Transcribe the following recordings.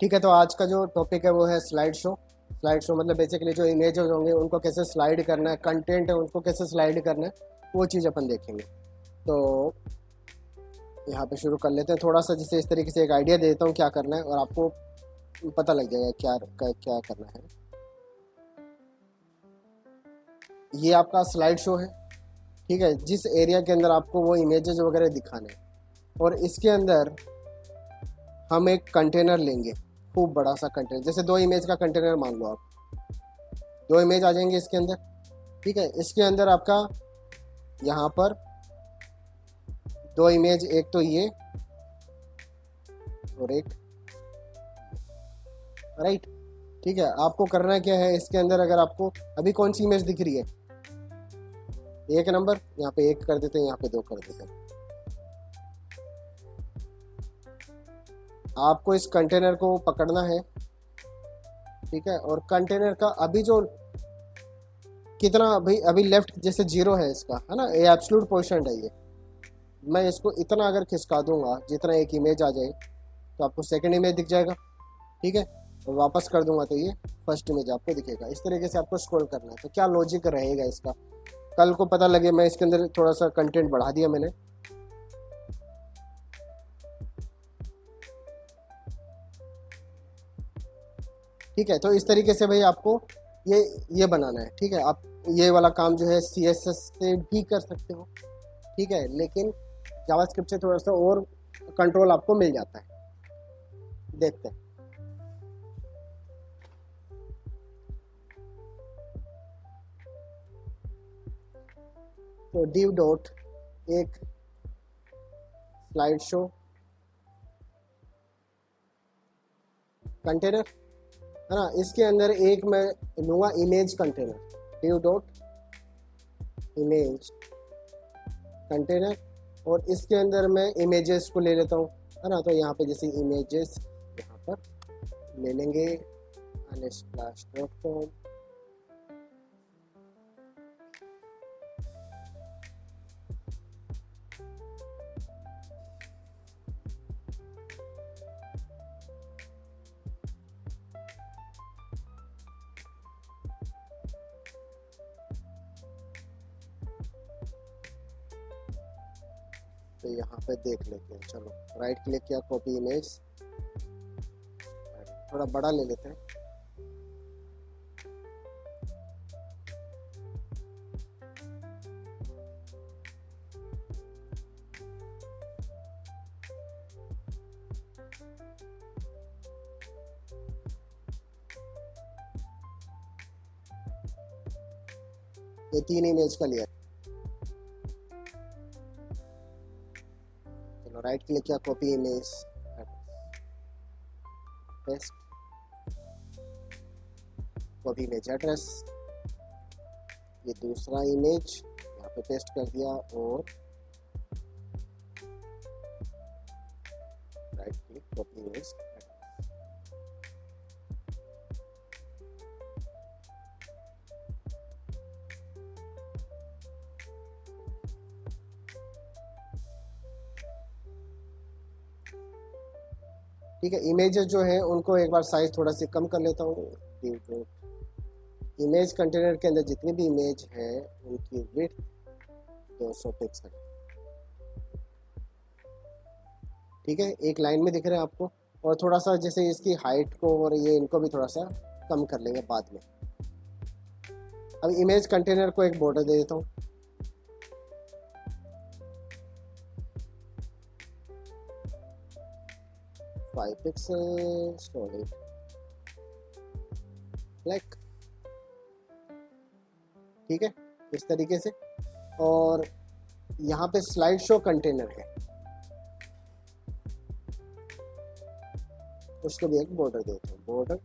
ठीक है, तो आज का जो टॉपिक है वो है स्लाइड शो। स्लाइड शो मतलब बेसिकली जो इमेजेस होंगे उनको कैसे स्लाइड करना है, कंटेंट है उनको कैसे स्लाइड करना है, वो चीज़ अपन देखेंगे। तो यहाँ पे शुरू कर लेते हैं थोड़ा सा, जैसे इस तरीके से एक आइडिया दे देता हूँ क्या करना है और आपको पता लग जाएगा क्या करना है। ये आपका स्लाइड शो है, ठीक है, जिस एरिया के अंदर आपको वो इमेजेस वगैरह दिखाने हैं। और इसके अंदर हम एक कंटेनर लेंगे, खूब बड़ा सा कंटेनर, जैसे 2 इमेज का कंटेनर मान लो आप। 2 इमेज आ जाएंगे इसके अंदर, ठीक है। इसके अंदर आपका यहाँ पर 2 इमेज, एक तो ये और एक, राइट। ठीक है, आपको करना क्या है इसके अंदर, अगर आपको अभी कौन सी इमेज दिख रही है, 1 नंबर, यहाँ पे 1 कर देते हैं, यहाँ पे 2 कर देते हैं। आपको इस कंटेनर को पकड़ना है, ठीक है। और कंटेनर का अभी जो कितना, भाई अभी लेफ्ट जैसे 0 है इसका, है ना, ये एब्सोल्यूट पोजीशन है ये। मैं इसको इतना अगर खिसका दूंगा जितना एक इमेज आ जाए तो आपको सेकंड इमेज दिख जाएगा, ठीक है। और वापस कर दूंगा तो ये फर्स्ट इमेज आपको दिखेगा। इस तरीके से आपको स्क्रॉल करना है। तो क्या लॉजिक रहेगा इसका, कल को पता लगे मैं इसके अंदर थोड़ा सा कंटेंट बढ़ा दिया मैंने, ठीक है। तो इस तरीके से भाई आपको ये बनाना है, ठीक है। आप ये वाला काम जो है CSS से भी कर सकते हो, ठीक है, लेकिन जावास्क्रिप्ट से थोड़ा सा और कंट्रोल आपको मिल जाता है। देखते हैं। तो div डॉट एक स्लाइड शो कंटेनर, है ना, इसके अंदर एक मैं लूँगा image container, div dot image container. और इसके अंदर मैं इमेजेस को ले लेता हूँ, है ना। तो यहाँ पे जैसे इमेजेस यहाँ पर ले लेंगे unsplash.com, तो यहाँ पे देख लेते हैं। चलो राइट क्लिक किया, कॉपी इमेज, थोड़ा बड़ा ले लेते हैं। ये 3 इमेज का लिया। चलो राइट क्लिक किया, copy image, paste, copy image address, ये दूसरा इमेज यहाँ पे पेस्ट कर दिया और राइट क्लिक, कॉपी इमेज। ठीक है, इमेजेस जो है उनको एक बार साइज थोड़ा सी कम कर लेता हूँ। इमेज कंटेनर के अंदर जितनी भी इमेज है उनकी विड्थ 200 पिक्सल, ठीक है, एक लाइन में दिख रहे हैं आपको। और थोड़ा सा जैसे इसकी हाइट को और ये इनको भी थोड़ा सा कम कर लेंगे बाद में। अब इमेज कंटेनर को एक बॉर्डर दे देता हूँ, पिक्सल सॉलिड ब्लैक, ठीक है, इस तरीके से। और यहाँ पे स्लाइड शो कंटेनर है, उसको भी एक बॉर्डर देते हैं, बॉर्डर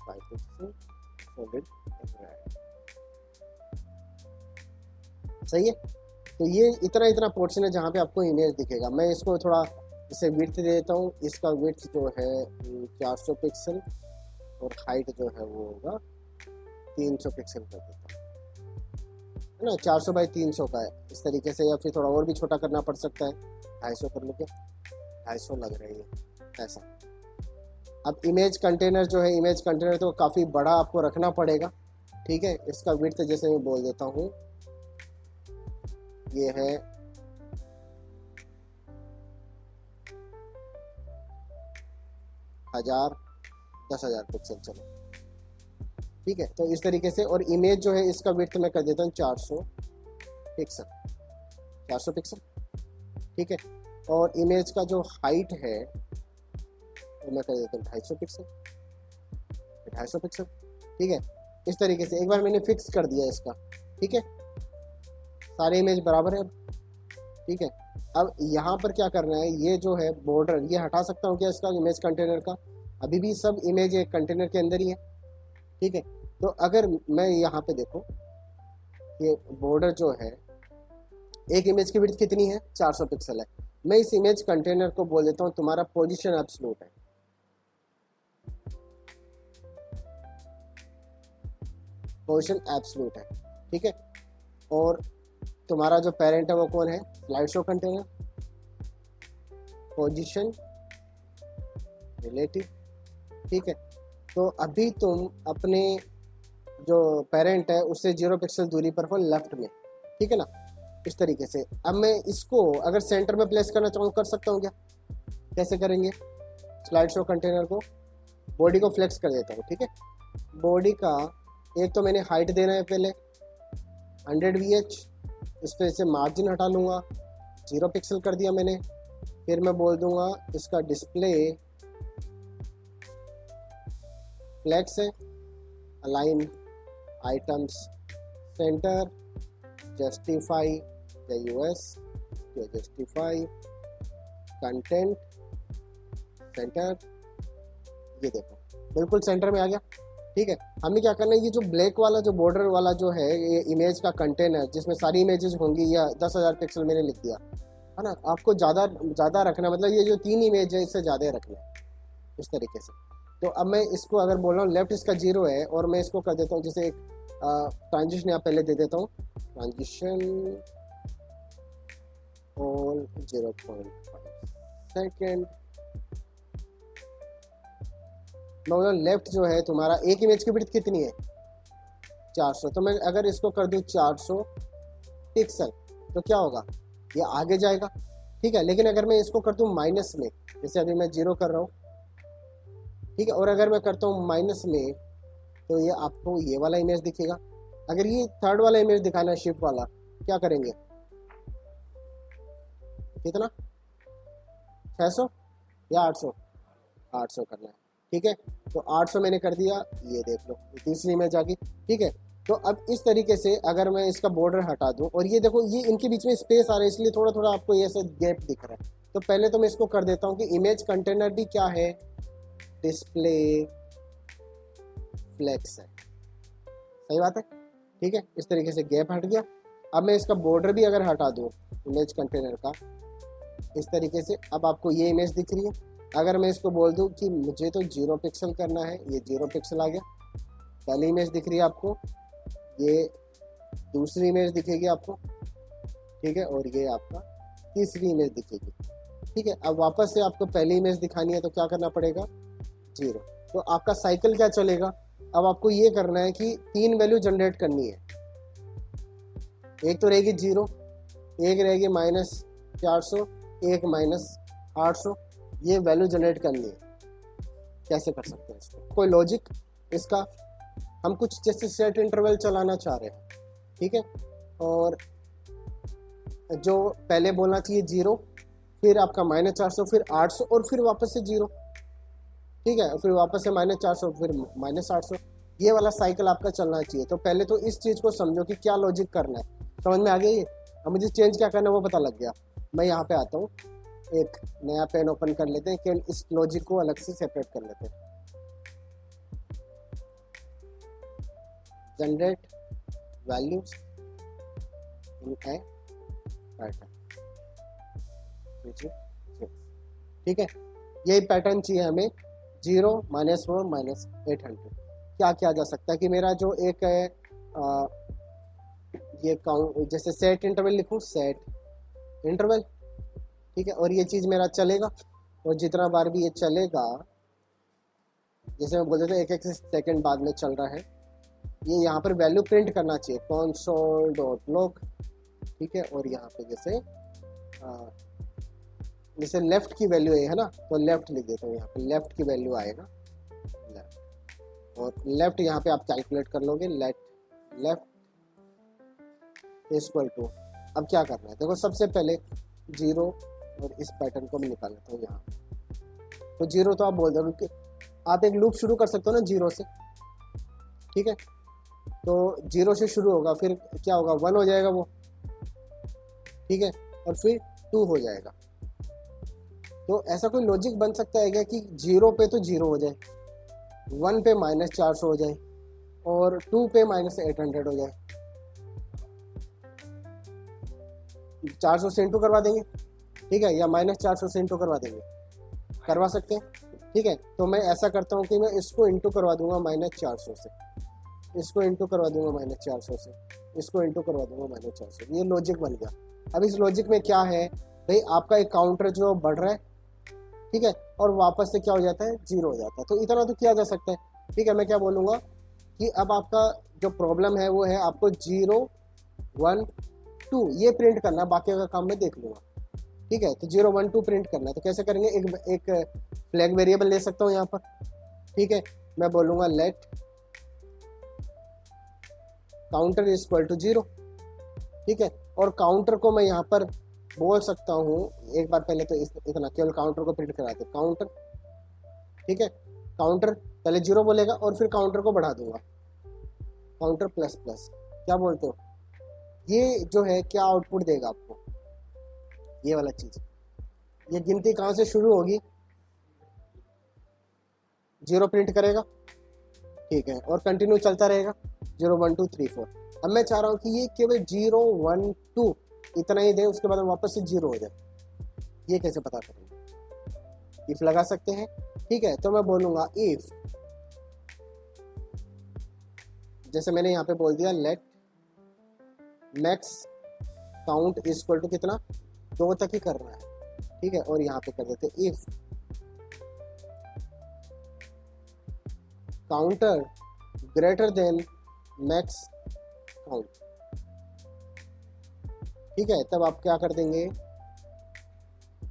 5 पिक्सल सॉलिड रेड, सही है। तो ये इतना पोर्शन है जहाँ पे आपको इमेज दिखेगा। मैं इसको थोड़ा इसे विड्थ दे देता हूँ। इसका विड्थ जो है 400 पिक्सल और हाइट जो है वो होगा 300 पिक्सल कर देता हूँ, है ना। 400 बाई 300 का है इस तरीके से, या फिर थोड़ा और भी छोटा करना पड़ सकता है, 250 कर लो, क्या 250 लग रही है ऐसा। अब इमेज कंटेनर जो है, इमेज कंटेनर तो काफ़ी बड़ा आपको रखना पड़ेगा, ठीक है। इसका विड्थ जैसे मैं बोल देता हूँ, ये है 1000 10,000 पिक्सल, चलो ठीक है। तो इस तरीके से, और इमेज जो है इसका विड्थ मैं कर देता हूँ 400 पिक्सल, 400 पिक्सल, ठीक है। और इमेज का जो हाइट है वो मैं कर देता हूँ 250 पिक्सल, 250 पिक्सल, ठीक है। इस तरीके से एक बार मैंने फिक्स कर दिया इसका, ठीक है। सारे इमेज बराबर है अब, ठीक है। अब यहाँ पर क्या करना है, ये जो है बॉर्डर ये हटा सकता हूँ क्या इसका, इमेज कंटेनर का? अभी भी सब इमेज एक कंटेनर के अंदर ही है, ठीक है। तो अगर मैं यहाँ पे देखो, ये बॉर्डर जो है, एक इमेज की विड्थ कितनी है, 400 पिक्सल है। मैं इस इमेज कंटेनर को बोल देता हूँ तुम्हारा पोजीशन एब्सोल्यूट है, पोजीशन एब्सोल्यूट है, ठीक है। और तुम्हारा जो पेरेंट है वो कौन है, slide show container, position relative, ठीक है। तो अभी तुम अपने जो पेरेंट है उससे 0 पिक्सल दूरी पर हो लेफ्ट में, ठीक है ना, इस तरीके से। अब मैं इसको अगर सेंटर में प्लेस करना चाहूँ कर सकता हूँ क्या? कैसे करेंगे? स्लाइड शो कंटेनर को, बॉडी को फ्लेक्स कर देता हूँ, ठीक है। बॉडी का एक तो मैंने हाइट देना है पहले 100 VH, इस पर से मार्जिन हटा लूँगा, 0 पिक्सल कर दिया मैंने। फिर मैं बोल दूंगा इसका डिस्प्ले फ्लेक्स है, align items centre, justify the US, justify content centre, ये देखो बिल्कुल सेंटर में आ गया, ठीक है। हमें क्या करना है, ये जो ब्लैक वाला जो बॉर्डर वाला जो है ये इमेज का कंटेनर जिसमें सारी इमेजेस होंगी, या 10,000 पिक्सल मैंने लिख दिया है ना, आपको ज़्यादा रखना, मतलब ये जो 3 इमेज है इससे ज़्यादा रखना है, इस तरीके से। तो अब मैं इसको अगर बोल रहा हूँ लेफ्ट इसका 0 है, और मैं इसको कर देता हूँ जैसे एक ट्रांजिशन यहाँ पहले दे देता हूँ, ट्रांजिशन ऑन 0.5 सेकेंड। मैं लेफ्ट जो है तुम्हारा एक इमेज की विड्थ कितनी है, 400, तो मैं अगर इसको कर दूँ 400 पिक्सल तो क्या होगा, ये आगे जाएगा, ठीक है। लेकिन अगर मैं इसको कर दूँ माइनस में, जैसे अभी मैं 0 कर रहा हूँ, ठीक है, और अगर मैं करता हूँ माइनस में, तो ये आपको ये वाला इमेज दिखेगा। अगर ये थर्ड वाला इमेज दिखाना है, शिफ्ट वाला, क्या करेंगे, कितना, 600 या 800, 800 करना है, ठीक है। तो 800 मैंने कर दिया, ये देख लो ये तीसरी इमेज आ गई, ठीक है। तो अब इस तरीके से अगर मैं इसका बॉर्डर हटा दूं, और ये देखो ये इनके बीच में स्पेस आ रहा है, इसलिए थोड़ा थोड़ा आपको ये सब गैप दिख रहा है। तो पहले तो मैं इसको कर देता हूँ कि इमेज कंटेनर भी क्या है, डिस्प्ले फ्लेक्स है, सही बात है, ठीक है। इस तरीके से गैप हट गया। अब मैं इसका बॉर्डर भी अगर हटा दूँ इमेज कंटेनर का, इस तरीके से, अब आपको ये इमेज दिख रही है। अगर मैं इसको बोल दूं कि मुझे तो 0 पिक्सल करना है, ये 0 पिक्सल आ गया, पहली इमेज दिख रही है आपको, ये दूसरी इमेज दिखेगी आपको, ठीक है, और ये आपका तीसरी इमेज दिखेगी, ठीक है। अब वापस से आपको पहली इमेज दिखानी है तो क्या करना पड़ेगा, 0। तो आपका साइकिल क्या चलेगा, अब आपको ये करना है कि 3 वैल्यू जनरेट करनी है, एक तो रहेगी 0, एक रहेगी -400, एक -800, ये वैल्यू जनरेट करनी है। कैसे कर सकते हैं इसको, कोई लॉजिक इसका, हम कुछ जैसे सेट इंटरवल चलाना चाह रहे हैं, ठीक है। और जो पहले बोलना चाहिए 0, फिर आपका -400, फिर 800, और फिर वापस से 0, ठीक है, फिर वापस से -400, फिर -800, ये वाला साइकिल आपका चलना चाहिए। तो पहले तो इस चीज़ को समझो कि क्या लॉजिक करना है, समझ में आ गया ये। अब मुझे चेंज क्या करना है वो पता लग गया। मैं यहाँ पे आता हूँ, एक नया पेन ओपन कर लेते हैं कि इस लॉजिक को अलग से सेपरेट कर लेते हैं। Generate values in A pattern, ठीक है, यही पैटर्न चाहिए हमें, 0, -4, -800। क्या किया जा सकता है कि मेरा जो एक है ये काउंट, जैसे सेट इंटरवल लिखूँ, सेट इंटरवल, ठीक है, और ये चीज़ मेरा चलेगा, और जितना बार भी ये चलेगा जैसे मैं बोल देता हूँ 1 सेकेंड बाद में चल रहा है, ये यहाँ पर वैल्यू प्रिंट करना चाहिए console.log, ठीक है। और यहाँ पे जैसे लेफ्ट की वैल्यू है ना, तो लेफ्ट लिख देता हूँ, यहाँ पे लेफ्ट की वैल्यू आएगा लेफ्ट, और लेफ्ट यहाँ पे आप कैलकुलेट कर लोगे, लेफ्ट इक्वल टू, अब क्या करना है देखो, सबसे पहले 0, और इस पैटर्न को मैं निकाल लेता हूँ यहाँ। तो 0 तो आप बोल दो कि आप एक लूप शुरू कर सकते हो ना 0 से, ठीक है। तो 0 से शुरू होगा, फिर क्या होगा 1 हो जाएगा वो, ठीक है, और फिर 2 हो जाएगा। तो ऐसा कोई लॉजिक बन सकता है क्या कि 0 पे तो 0 हो जाए, 1 पे -400 हो जाए, और 2 पे -800 हो जाए, 400 से इंटू करवा देंगे, ठीक है, या -400 से इंटू करवा देंगे, करवा सकते हैं, ठीक है। तो मैं ऐसा करता हूँ कि मैं इसको इंटू करवा दूंगा -400 से, इसको इंटू करवा दूंगा -400 से, इसको इंटू करवा दूंगा -400, ये लॉजिक बन गया। अब इस लॉजिक में क्या है भाई, आपका एक काउंटर जो बढ़ रहा है, ठीक है, और वापस से क्या हो जाता है 0 हो जाता है। तो इतना तो किया जा सकता है, ठीक है। मैं क्या बोलूँगा कि अब आपका जो प्रॉब्लम है वो है आपको 0 1 2 ये प्रिंट करना, बाकी का काम मैं देख लूँगा, ठीक है। तो 0 1 2 प्रिंट करना है, तो कैसे करेंगे, एक फ्लैग वेरिएबल ले सकता हूँ यहाँ पर, ठीक है। मैं बोलूँगा लेट काउंटर इक्वल टू 0, ठीक है। और काउंटर को मैं यहाँ पर बोल सकता हूँ, एक बार पहले तो इतना केवल काउंटर को प्रिंट कराते काउंटर, ठीक है। काउंटर पहले 0 बोलेगा और फिर काउंटर को बढ़ा दूंगा, काउंटर प्लस प्लस, क्या बोलते हो, ये जो है क्या आउटपुट देगा आपको, ये वाला चीज, ये गिनती कहाँ से शुरू होगी, 0 प्रिंट करेगा, ठीक है, और कंटिन्यू चलता रहेगा 0 1 2 3 4। अब मैं चाह रहा हूँ कि ये केवल 0 1 2 इतना ही दे, उसके बाद वापस से 0 हो जाए, ये कैसे पता करेंगे, इफ लगा सकते हैं, ठीक है। तो मैं बोलूँगा इफ, जैसे मैंने यहाँ पे बोल दिया let max count equal to कितना, 2 तक ही करना है, ठीक है। और यहाँ पे कर देते if counter greater than max count, ठीक है। तब आप क्या कर देंगे,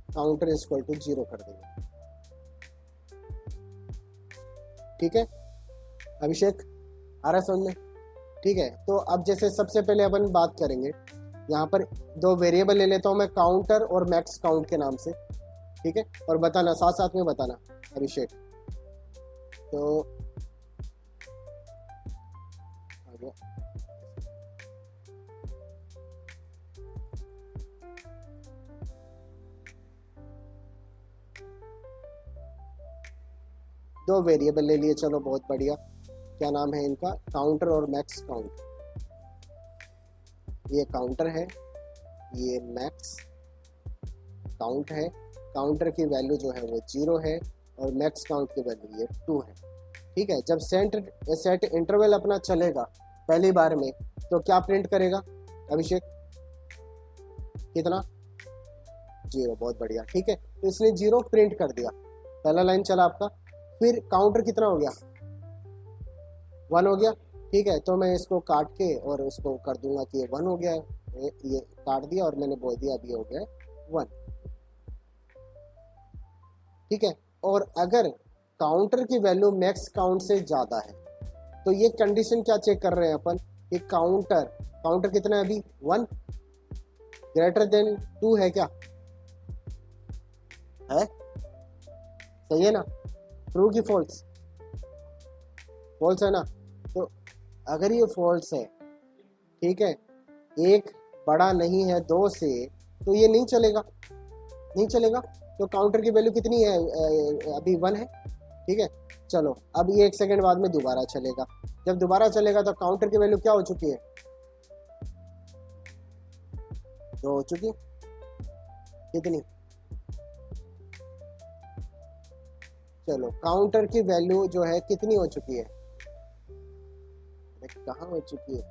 काउंटर इक्वल टू 0 कर देंगे, ठीक है। अभिषेक आ रहा है समझ में, ठीक है। तो अब जैसे सबसे पहले अपन बात करेंगे, यहाँ पर 2 वेरिएबल ले लेता हूँ मैं, काउंटर और मैक्स काउंट के नाम से, ठीक है। और बताना साथ साथ में बताना अभिषेक, तो आ गया, दो वेरिएबल ले लिए, चलो बहुत बढ़िया। क्या नाम है इनका, काउंटर और मैक्स काउंट। ये काउंटर है, ये मैक्स काउंट है। काउंटर की वैल्यू जो है वो 0 है और मैक्स काउंट की वैल्यू ये 2 है, ठीक है। जब सेट इंटरवल अपना चलेगा पहली बार में, तो क्या प्रिंट करेगा अभिषेक, कितना, 0, बहुत बढ़िया, ठीक है। तो इसने 0 प्रिंट कर दिया, पहला लाइन चला आपका। फिर काउंटर कितना हो गया, 1 हो गया, ठीक है। तो मैं इसको काट के और उसको कर दूंगा कि ये 1 हो गया, ये काट दिया और मैंने बोल दिया अभी हो गया 1, ठीक है। और अगर काउंटर की वैल्यू मैक्स काउंट से ज़्यादा है, तो ये कंडीशन क्या चेक कर रहे हैं अपन कि काउंटर कितना है अभी, 1, ग्रेटर देन 2 है क्या, है, सही है ना, ट्रू की फॉल्स, फॉल्स है ना। तो अगर ये फॉल्स है, ठीक है, 1 बड़ा नहीं है 2 से, तो ये नहीं चलेगा, नहीं चलेगा। तो काउंटर की वैल्यू कितनी है, अभी 1 है, ठीक है। चलो अब ये 1 सेकेंड बाद में दोबारा चलेगा, जब दोबारा चलेगा तो काउंटर की वैल्यू क्या हो चुकी है, 2 हो चुकी, कितनी, चलो काउंटर की वैल्यू जो है कितनी हो चुकी है, कहाँ हो चुकी है,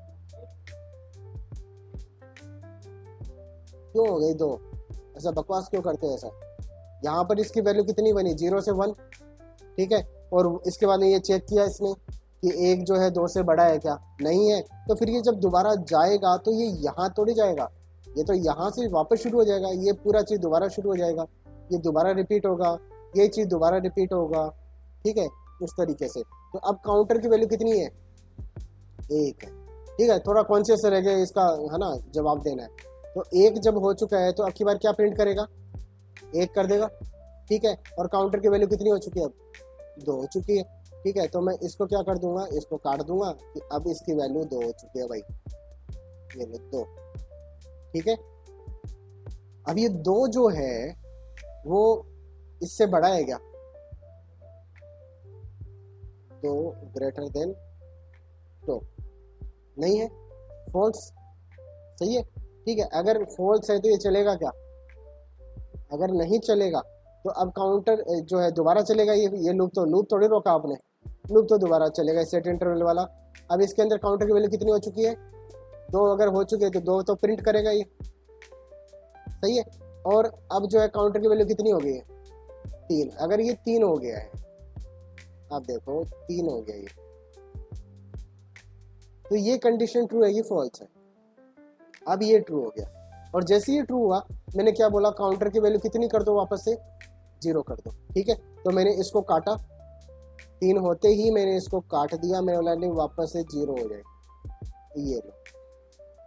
क्यों हो गई 2, ऐसा बकवास क्यों करते हैं ऐसा। यहाँ पर इसकी वैल्यू कितनी बनी, 0 से 1, ठीक है। और इसके बाद ये चेक किया इसने कि एक जो है 2 से बड़ा है क्या, नहीं है, तो फिर ये जब दोबारा जाएगा तो ये यहाँ थोड़ी जाएगा, ये तो यहाँ से वापस शुरू हो जाएगा, ये पूरा चीज़ दोबारा शुरू हो जाएगा, ये दोबारा रिपीट होगा, ये चीज़ दोबारा रिपीट होगा, ठीक है, इस तरीके से। तो अब काउंटर की वैल्यू कितनी है, 1 है, ठीक है। थोड़ा कॉन्शियस रह गया इसका, है ना, जवाब देना है। तो 1 जब हो चुका है तो अब की बार क्या प्रिंट करेगा, 1 कर देगा, ठीक है। और काउंटर की वैल्यू कितनी हो चुकी है, अब 2 हो चुकी है, ठीक है। तो मैं इसको क्या कर दूंगा, इसको काट दूंगा कि अब इसकी वैल्यू 2 हो चुकी है भाई, ये लो 2, ठीक है। अब ये 2 जो है वो इससे बड़ा है क्या, तो ग्रेटर देन 2 नहीं है, फॉल्स, सही है, ठीक है। अगर फॉल्स है तो ये चलेगा क्या, अगर नहीं चलेगा तो अब काउंटर जो है दोबारा चलेगा, ये लूप थोड़ी रोका आपने, लूप तो दोबारा चलेगा सेट इंटरवल वाला। अब इसके अंदर काउंटर की वैल्यू कितनी हो चुकी है, 2 अगर हो चुकी है तो 2 तो प्रिंट करेगा ये, सही है। और अब जो है काउंटर की वैल्यू कितनी हो गई है, 3, अगर ये 3 हो गया है, आप देखो 3 हो गया ये, तो ये कंडीशन ट्रू है, ये फॉल्स है। अब ये ट्रू हो गया, और जैसे ये ट्रू हुआ मैंने क्या बोला, काउंटर की वैल्यू कितनी कर दो, वापस से 0 कर दो, ठीक है। तो मैंने इसको काटा, 3 होते ही मैंने इसको काट दिया, मैं बोला नहीं वापस से 0 हो जाए, ये लो,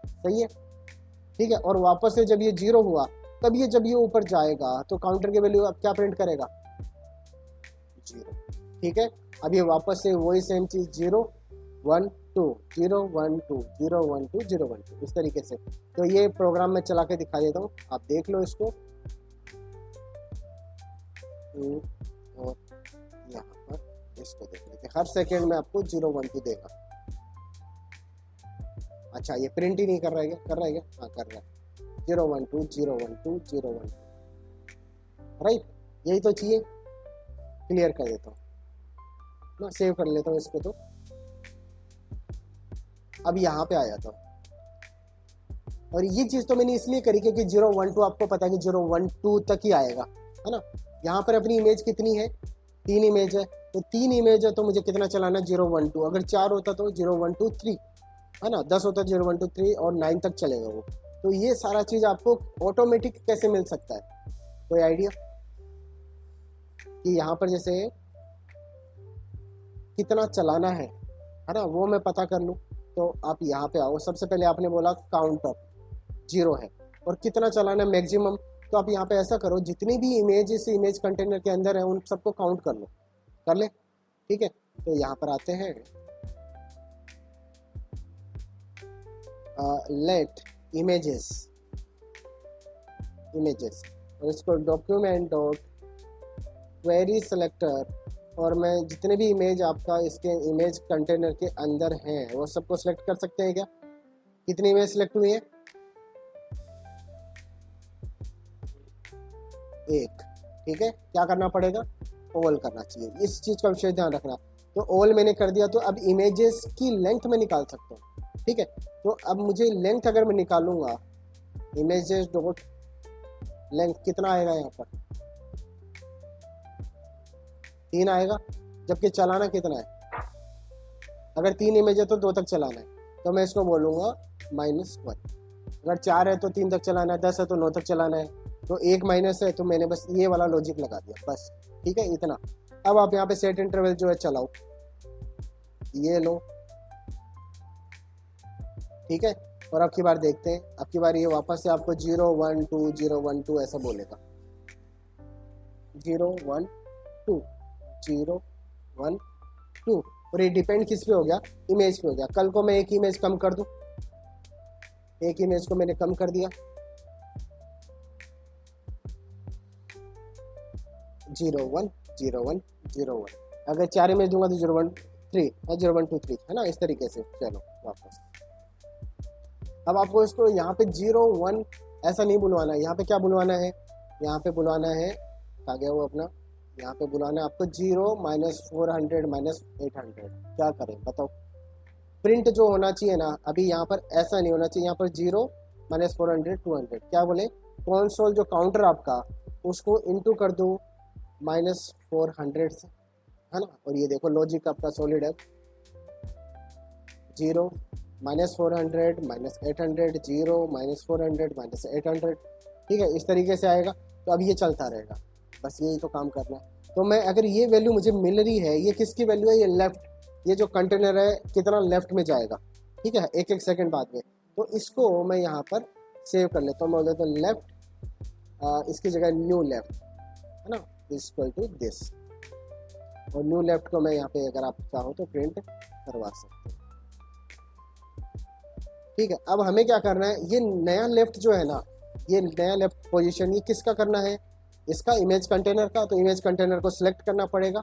सही है, ठीक है। और वापस से जब ये 0 हुआ तब ये जब ये ऊपर जाएगा तो काउंटर की वैल्यू अब क्या प्रिंट करेगा, 0, ठीक है। अब ये वापस से वही सेम चीज 0 1 2 0 1 2 0 1 2 0 1 2 इस तरीके से। तो ये प्रोग्राम में चला के दिखा देता हूँ, आप देख लो इसको, और यहाँ पर इसको देख लेते हैं, हर सेकेंड में आपको 0 1 2 देगा। अच्छा ये प्रिंट ही नहीं कर रहा है क्या, कर रहा है क्या, हाँ कर रहा है, 0 1 2 0 1 2 0 1 2, राइट, यही तो चाहिए। क्लियर कर देता हूँ ना, सेव कर लेता हूँ इसको। तो अब यहाँ पे आ जाता हूँ, और ये चीज़ तो मैंने इसलिए करी क्योंकि 0 1 2 आपको पता है कि 0 1 2 तक ही आएगा, है ना। यहाँ पर अपनी इमेज कितनी है, 3 इमेज है, तो 3 इमेज है तो मुझे कितना चलाना है, 0 1 2, अगर 4 होता तो 0 1 2 3, है ना, 10 होता 0 1 2 3 और 9 तक चलेगा वो। तो ये सारा चीज़ आपको ऑटोमेटिक कैसे मिल सकता है, कोई आइडिया, कि यहाँ पर जैसे कितना चलाना है ना, वो मैं पता कर लूँ। तो आप यहाँ पे आओ, सबसे पहले आपने बोला काउंटर 0 है और कितना चलाना है मैक्सिमम, तो आप यहाँ पे ऐसा करो, जितनी भी इमेज इस इमेज कंटेनर के अंदर है उन सबको काउंट कर लो, कर ले, ठीक है। तो यहाँ पर आते हैं, लेट इमेजेस, और इसको डॉक्यूमेंट डॉट क्वेरी सेलेक्टर, और मैं जितने भी इमेज आपका इसके इमेज कंटेनर के अंदर हैं वो सबको सिलेक्ट कर सकते हैं क्या, कितनी इमेज सिलेक्ट हुई है, 1, ठीक है। क्या करना पड़ेगा, ऑल करना चाहिए, इस चीज़ का विशेष ध्यान रखना। तो ऑल मैंने कर दिया, तो अब इमेजेस की लेंथ में निकाल सकता हूँ, ठीक है। तो अब मुझे लेंथ अगर मैं निकालूंगा, इमेजेस डॉट लेंथ कितना आएगा, यहाँ पर 3 आएगा, जबकि चलाना कितना है, अगर 3 इमेज है तो 2 तक चलाना है, तो मैं इसको बोलूँगा -1, अगर 4 है तो 3 तक चलाना है, 10 है तो 9 तक चलाना है, तो 1 माइनस है, तो मैंने बस ये वाला लॉजिक लगा दिया बस, ठीक है, इतना। अब आप यहाँ पे सेट इंटरवल जो है चलाओ, ये लो, ठीक है। और अब की बार देखते हैं, अब की बार ये वापस से आपको 0 1 2 0 1 2 ऐसा बोलेगा, 0 1 2 0 1 2, और ये डिपेंड किस पे हो गया, इमेज पे हो गया। कल को मैं एक इमेज कम कर दूं, एक इमेज को मैंने कम कर दिया, 0 1 0 1 0 1, अगर 4 इमेज दूंगा तो 0 1 3 और 0 1 2 3, है ना, इस तरीके से। चलो वापस, अब आपको इसको यहाँ पे 0 1 ऐसा नहीं बुलवाना है, यहाँ पे क्या बुलवाना है, यहाँ पे बुलवाना है, आ गया वो अपना, यहाँ पे बुलाना है आपको 0 -400 -800, क्या करें बताओ। प्रिंट जो होना चाहिए ना, अभी यहाँ पर ऐसा नहीं होना चाहिए, यहाँ पर 0 -400 200, क्या बोले, कंसोल जो काउंटर आपका उसको इनटू कर दो -400 से, है ना। और ये देखो लॉजिक आपका सॉलिड है, 0 -400 -800 0 -400 -800, ठीक है, इस तरीके से आएगा। तो अब ये चलता रहेगा, बस यही तो काम करना है। तो मैं अगर ये वैल्यू मुझे मिल रही है, ये किसकी वैल्यू है, ये लेफ्ट, ये जो कंटेनर है कितना लेफ्ट में जाएगा, ठीक है, एक एक सेकंड बाद में। तो इसको मैं यहाँ पर सेव कर लेता हूँ, मैं बोल देता हूँ लेफ्ट, इसकी जगह न्यू लेफ्ट, है ना, इज इक्वल टू दिस। और न्यू लेफ्ट को मैं यहाँ पे अगर आप चाहो तो प्रिंट करवा सकते हैं, ठीक है। अब हमें क्या करना है, ये नया लेफ्ट जो है ना, ये नया लेफ्ट पोजीशन ये किसका करना है, इसका इमेज कंटेनर का। तो इमेज कंटेनर को सिलेक्ट करना पड़ेगा।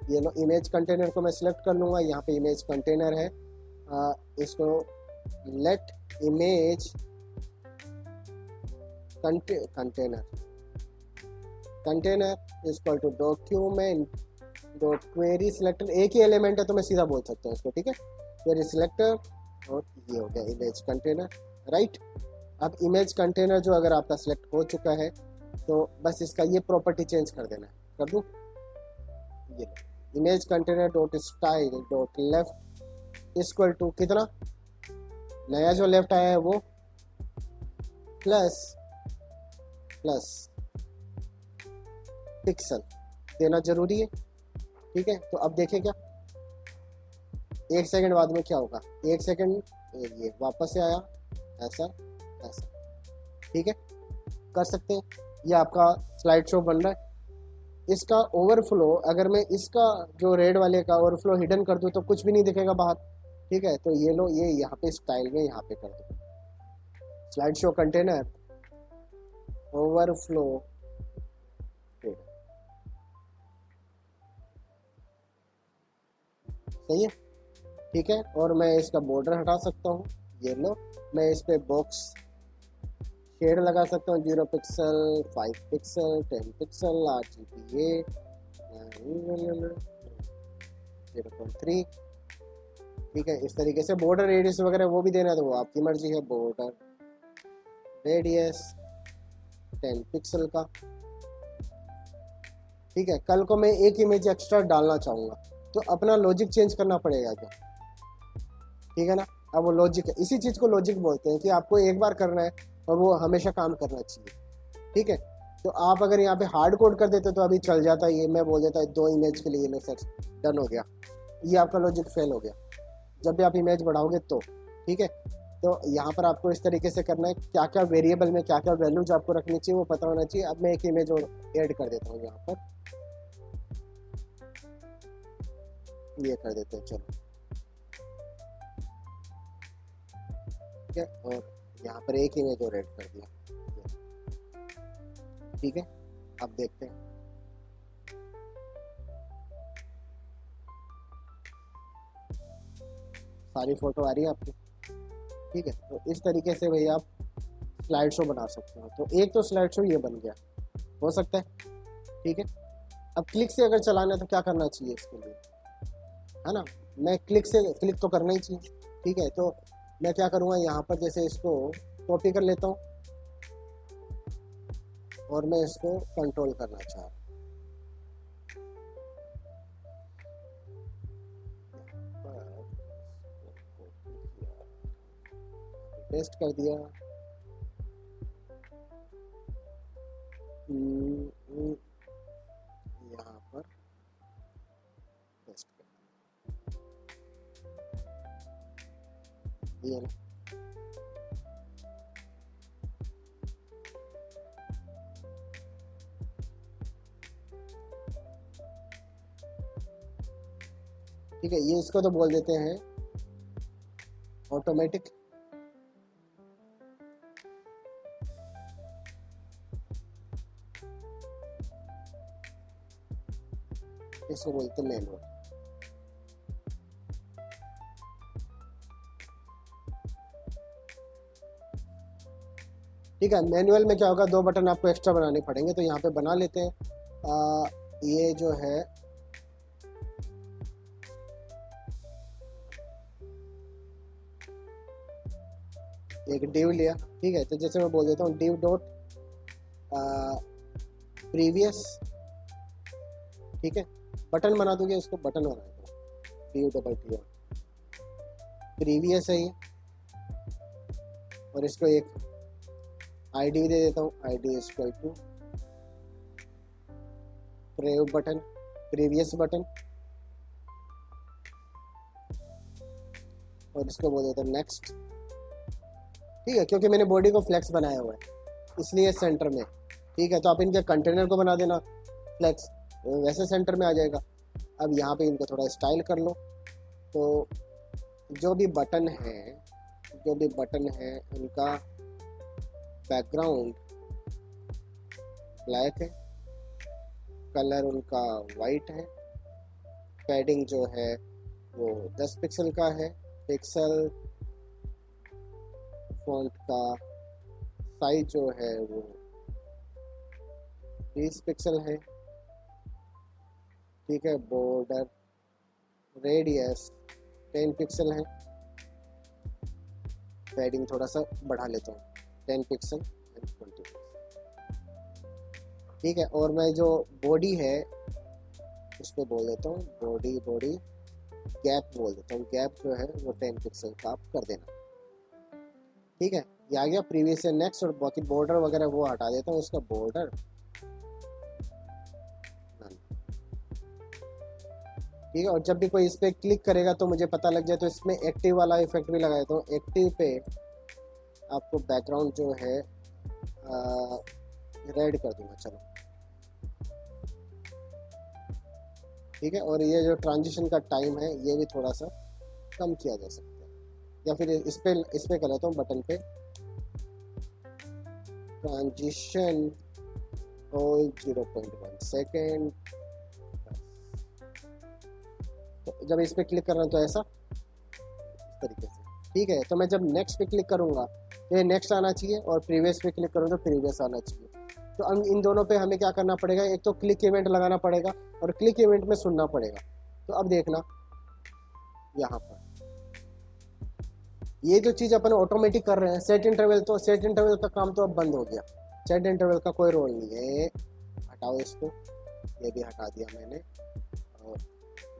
ये लो इमेज कंटेनर को मैं सिलेक्ट कर लूँगा, यहाँ पे इमेज कंटेनर है, इसको let image container container equal to document dot query selector, एक ही एलिमेंट है तो मैं सीधा बोल सकता हूँ इसको, ठीक है, क्वेरी सिलेक्टर। और ये हो गया इमेज कंटेनर, राइट। अब इमेज कंटेनर जो अगर आपका सिलेक्ट हो चुका है तो बस इसका ये प्रॉपर्टी चेंज कर देना है, कर दूँ, ये image container dot style dot left equal to कितना, नया जो लेफ्ट आया है वो प्लस पिक्सल देना जरूरी है, ठीक है। तो अब देखें क्या, एक सेकंड बाद में क्या होगा, एक सेकंड, ये वापस से आया, ऐसा ऐसा, ठीक है, कर सकते हैं। ये आपका स्लाइड शो बन रहा है। इसका ओवरफ्लो, अगर मैं इसका जो रेड वाले का ओवरफ्लो हिडन कर दूँ तो कुछ भी नहीं दिखेगा बाहर, ठीक है। तो ये लो, ये यहाँ पे स्टाइल में यहाँ पे कर दो, स्लाइड शो कंटेनर ओवरफ्लो, सही है, ठीक है। और मैं इसका बॉर्डर हटा सकता हूँ, ये लो, मैं इस पे बॉक्स शेड लगा सकता हूँ, 0 पिक्सल 5 पिक्सल 10 पिक्सल RGBA 0.3, ठीक है। इस तरीके से बॉर्डर रेडियस वगैरह वो भी देना है तो वो आपकी मर्जी है, बॉर्डर रेडियस 10 पिक्सल का, ठीक है। कल को मैं एक इमेज एक्स्ट्रा डालना चाहूँगा तो अपना लॉजिक चेंज करना पड़ेगा क्या, ठीक है ना। अब वो लॉजिक है, इसी चीज़ को लॉजिक बोलते हैं कि आपको एक बार करना है और वो हमेशा काम करना चाहिए, ठीक है। तो आप अगर यहाँ पे हार्ड कोड कर देते तो अभी चल जाता, ये मैं बोल देता 2 इमेज के लिए मैं सर डन हो गया, ये आपका लॉजिक फेल हो गया जब भी आप इमेज बढ़ाओगे तो, ठीक है। तो यहाँ पर आपको इस तरीके से करना है, क्या क्या वेरिएबल में क्या क्या वैल्यूज आपको रखनी चाहिए वो पता होना चाहिए। अब मैं एक इमेज और ऐड कर देता हूँ यहाँ पर, ये कर देते हैं, चलो, ठीक है। और यहाँ पर एक इमेज और ऐड कर दिया, ठीक है। अब देखते हैं, सारी फोटो आ रही है आपकी, ठीक है। तो इस तरीके से भाई आप स्लाइड शो बना सकते हो। तो एक तो स्लाइड शो ये बन गया, हो सकता है, ठीक है। अब क्लिक से अगर चलाना है तो क्या करना चाहिए इसके लिए, है ना, मैं क्लिक तो करना ही चाहिए, ठीक है। तो मैं क्या करूँगा, यहाँ पर जैसे इसको कॉपी कर लेता हूँ और मैं इसको कंट्रोल करना चाह रहा हूँ, पेस्ट कर दिया, यहाँ पर पेस्ट कर दिया ना, ठीक है। ये इसको तो बोल देते हैं ऑटोमेटिक, इसको बोलते हैं मैनुअल, ठीक है। मैनुअल में क्या होगा, 2 बटन आपको एक्स्ट्रा बनाने पड़ेंगे, तो यहाँ पे बना लेते हैं। ये जो है एक div लिया, ठीक है। तो जैसे मैं बोल देता हूँ div डॉट प्रीवियस, ठीक है, बटन बना दोगे, इसको बटन बना दो, PUTT प्रीवियस है ये, और इसको एक आईडी दे देता हूँ, ID equal to prev button, previous button, और इसको बोल देता हूँ नेक्स्ट। ठीक है, क्योंकि मैंने बॉडी को फ्लेक्स बनाया हुआ है इसलिए सेंटर में। ठीक है, तो आप इनके कंटेनर को बना देना फ्लेक्स, वैसे सेंटर में आ जाएगा। अब यहाँ पे इनको थोड़ा स्टाइल कर लो। तो जो भी बटन है उनका बैकग्राउंड ब्लैक है, कलर उनका वाइट है, पैडिंग जो है वो 10 पिक्सल का है, पिक्सल फॉन्ट का साइज जो है वो 20 पिक्सल है। ठीक है, बॉर्डर रेडियस 10 पिक्सल है, पैडिंग थोड़ा सा बढ़ा लेता हूँ 10 पिक्सल एंड 20 पिक्सल। ठीक है, और मैं जो बॉडी है उस पर बोल देता हूँ बॉडी गैप बोल देता हूँ, गैप जो है वो 10 पिक्सल का आप कर देना। ठीक है, ये आ गया प्रीवियस से नेक्स्ट, और बाकी बॉर्डर वगैरह वो हटा देता हूँ, इसका बॉर्डर। ठीक है, और जब भी कोई इस पर क्लिक करेगा तो मुझे पता लग जाए, तो इसमें एक्टिव वाला इफेक्ट भी लगाया। तो एक्टिव पे आपको बैकग्राउंड जो है रेड कर दूंगा, चलो। ठीक है, और ये जो ट्रांजिशन का टाइम है ये भी थोड़ा सा कम किया जा सकता है, या फिर इस पे कर लेता हूँ बटन पे ट्रांजिशन होल 0.1 सेकेंड। तो जब इस पे क्लिक कर रहा हूँ तो ऐसा इस तरीके से। ठीक है, तो मैं जब नेक्स्ट पे क्लिक करूँगा तो ये नेक्स्ट आना चाहिए, और प्रीवियस पे क्लिक करूँ तो प्रीवियस आना चाहिए। तो अब इन दोनों पे हमें क्या करना पड़ेगा, एक तो क्लिक इवेंट लगाना पड़ेगा और क्लिक इवेंट में सुनना पड़ेगा। तो अब देखना यहाँ पर ये जो चीज़ अपन ऑटोमेटिक कर रहे हैं सेट इंटरवल, तो सेट इंटरवल का काम तो अब बंद हो गया, सेट इंटरवल का कोई रोल नहीं है। हटाओ इसको, ये भी हटा दिया मैंने, और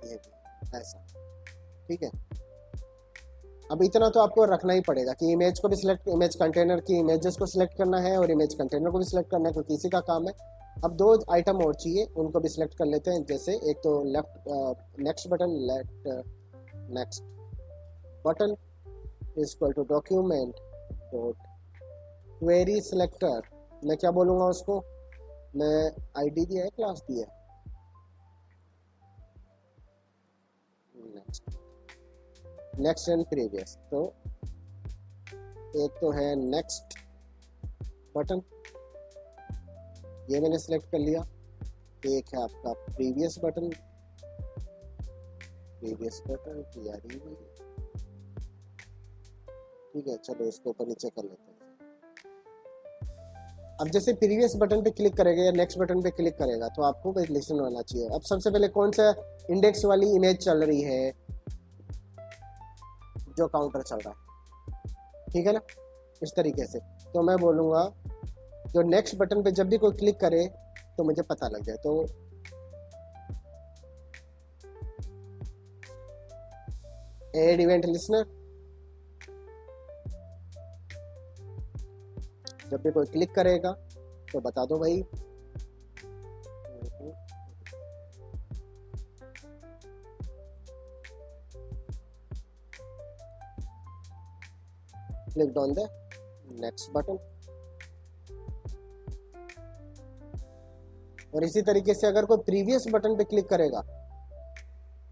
ये भी ऐसा। ठीक है, अब इतना तो आपको रखना ही पड़ेगा कि इमेज को भी सिलेक्ट, इमेज कंटेनर की इमेजेस को सिलेक्ट करना है और इमेज कंटेनर को भी सिलेक्ट करना है, क्योंकि इसी का काम है। अब 2 आइटम और चाहिए, उनको भी सिलेक्ट कर लेते हैं। जैसे एक तो left next button, next button equal to document dot query selector. मैं क्या बोलूँगा उसको, मैं आईडी दिया है, क्लास दिया है, नेक्स्ट एंड प्रीवियस। तो एक तो है नेक्स्ट बटन, ये मैंने सिलेक्ट कर लिया। एक है आपका प्रीवियस बटन, तैयारी हुई। ठीक है, चलो इसको ऊपर नीचे कर लेते हैं। अब जैसे प्रीवियस बटन पे क्लिक करेगा या नेक्स्ट बटन पे क्लिक करेगा तो आपको एक लिसन होना चाहिए। अब सबसे पहले कौन सा इंडेक्स वाली इमेज चल रही है, जो काउंटर चल रहा है। ठीक है ना, इस तरीके से। तो मैं बोलूँगा जो नेक्स्ट बटन पे जब भी कोई क्लिक करे तो मुझे पता लग जाए। तो ऐड इवेंट लिसनर, जब भी कोई क्लिक करेगा तो बता दो भाई। Click on the next button. और इसी तरीके से अगर कोई प्रीवियस बटन पे क्लिक करेगा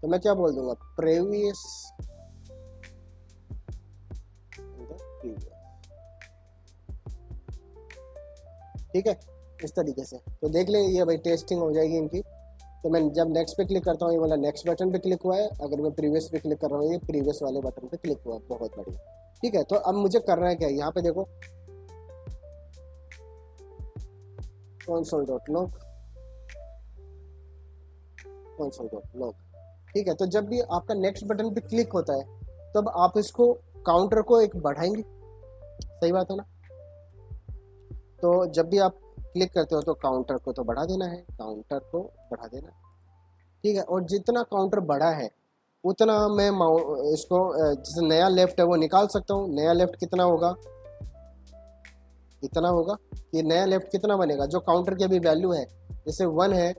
तो मैं क्या बोल दूंगा, प्रीवियस। ठीक है, इस तरीके से। तो देख ले, ये भाई टेस्टिंग हो जाएगी इनकी। तो मैं जब नेक्स्ट पे क्लिक करता हूँ ये वाला नेक्स्ट बटन पे क्लिक हुआ है, अगर मैं प्रीवियस पे क्लिक कर रहा हूँ ये प्रीवियस वाले बटन पे क्लिक हुआ है। बहुत बढ़िया। ठीक है, तो अब मुझे करना है क्या, यहाँ पे देखो console.log। ठीक है, तो जब भी आपका नेक्स्ट बटन पे क्लिक होता है तब आप इसको काउंटर को एक बढ़ाएंगे, सही बात है ना। तो जब भी आप क्लिक करते हो तो काउंटर को तो बढ़ा देना है, काउंटर को बढ़ा देना। ठीक है, और जितना काउंटर बड़ा है उतना मैं इसको जैसे नया लेफ्ट है वो निकाल सकता हूँ। नया लेफ्ट कितना होगा, इतना होगा। ये नया लेफ्ट कितना बनेगा, जो काउंटर की अभी वैल्यू है, जैसे 1 है,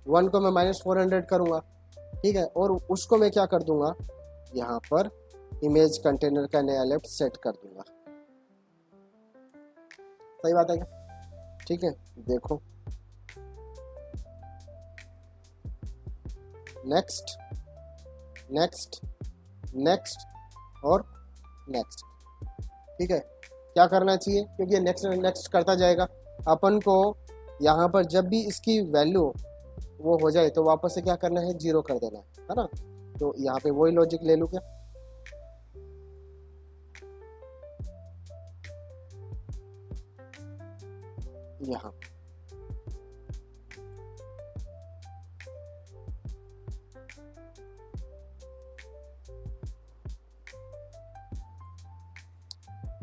1 को मैं -400 करूँगा। ठीक है, और उसको मैं क्या कर दूंगा, यहाँ पर इमेज कंटेनर का नया लेफ्ट सेट कर दूंगा। सही बात है क्या? ठीक है, देखो नेक्स्ट, नेक्स्ट, नेक्स्ट और नेक्स्ट। ठीक है, क्या करना चाहिए, क्योंकि ये नेक्स्ट नेक्स्ट करता जाएगा। अपन को यहाँ पर जब भी इसकी वैल्यू वो हो जाए तो वापस से क्या करना है, 0 कर देना है ना। तो यहाँ पे वही लॉजिक ले लूँ क्या, यहाँ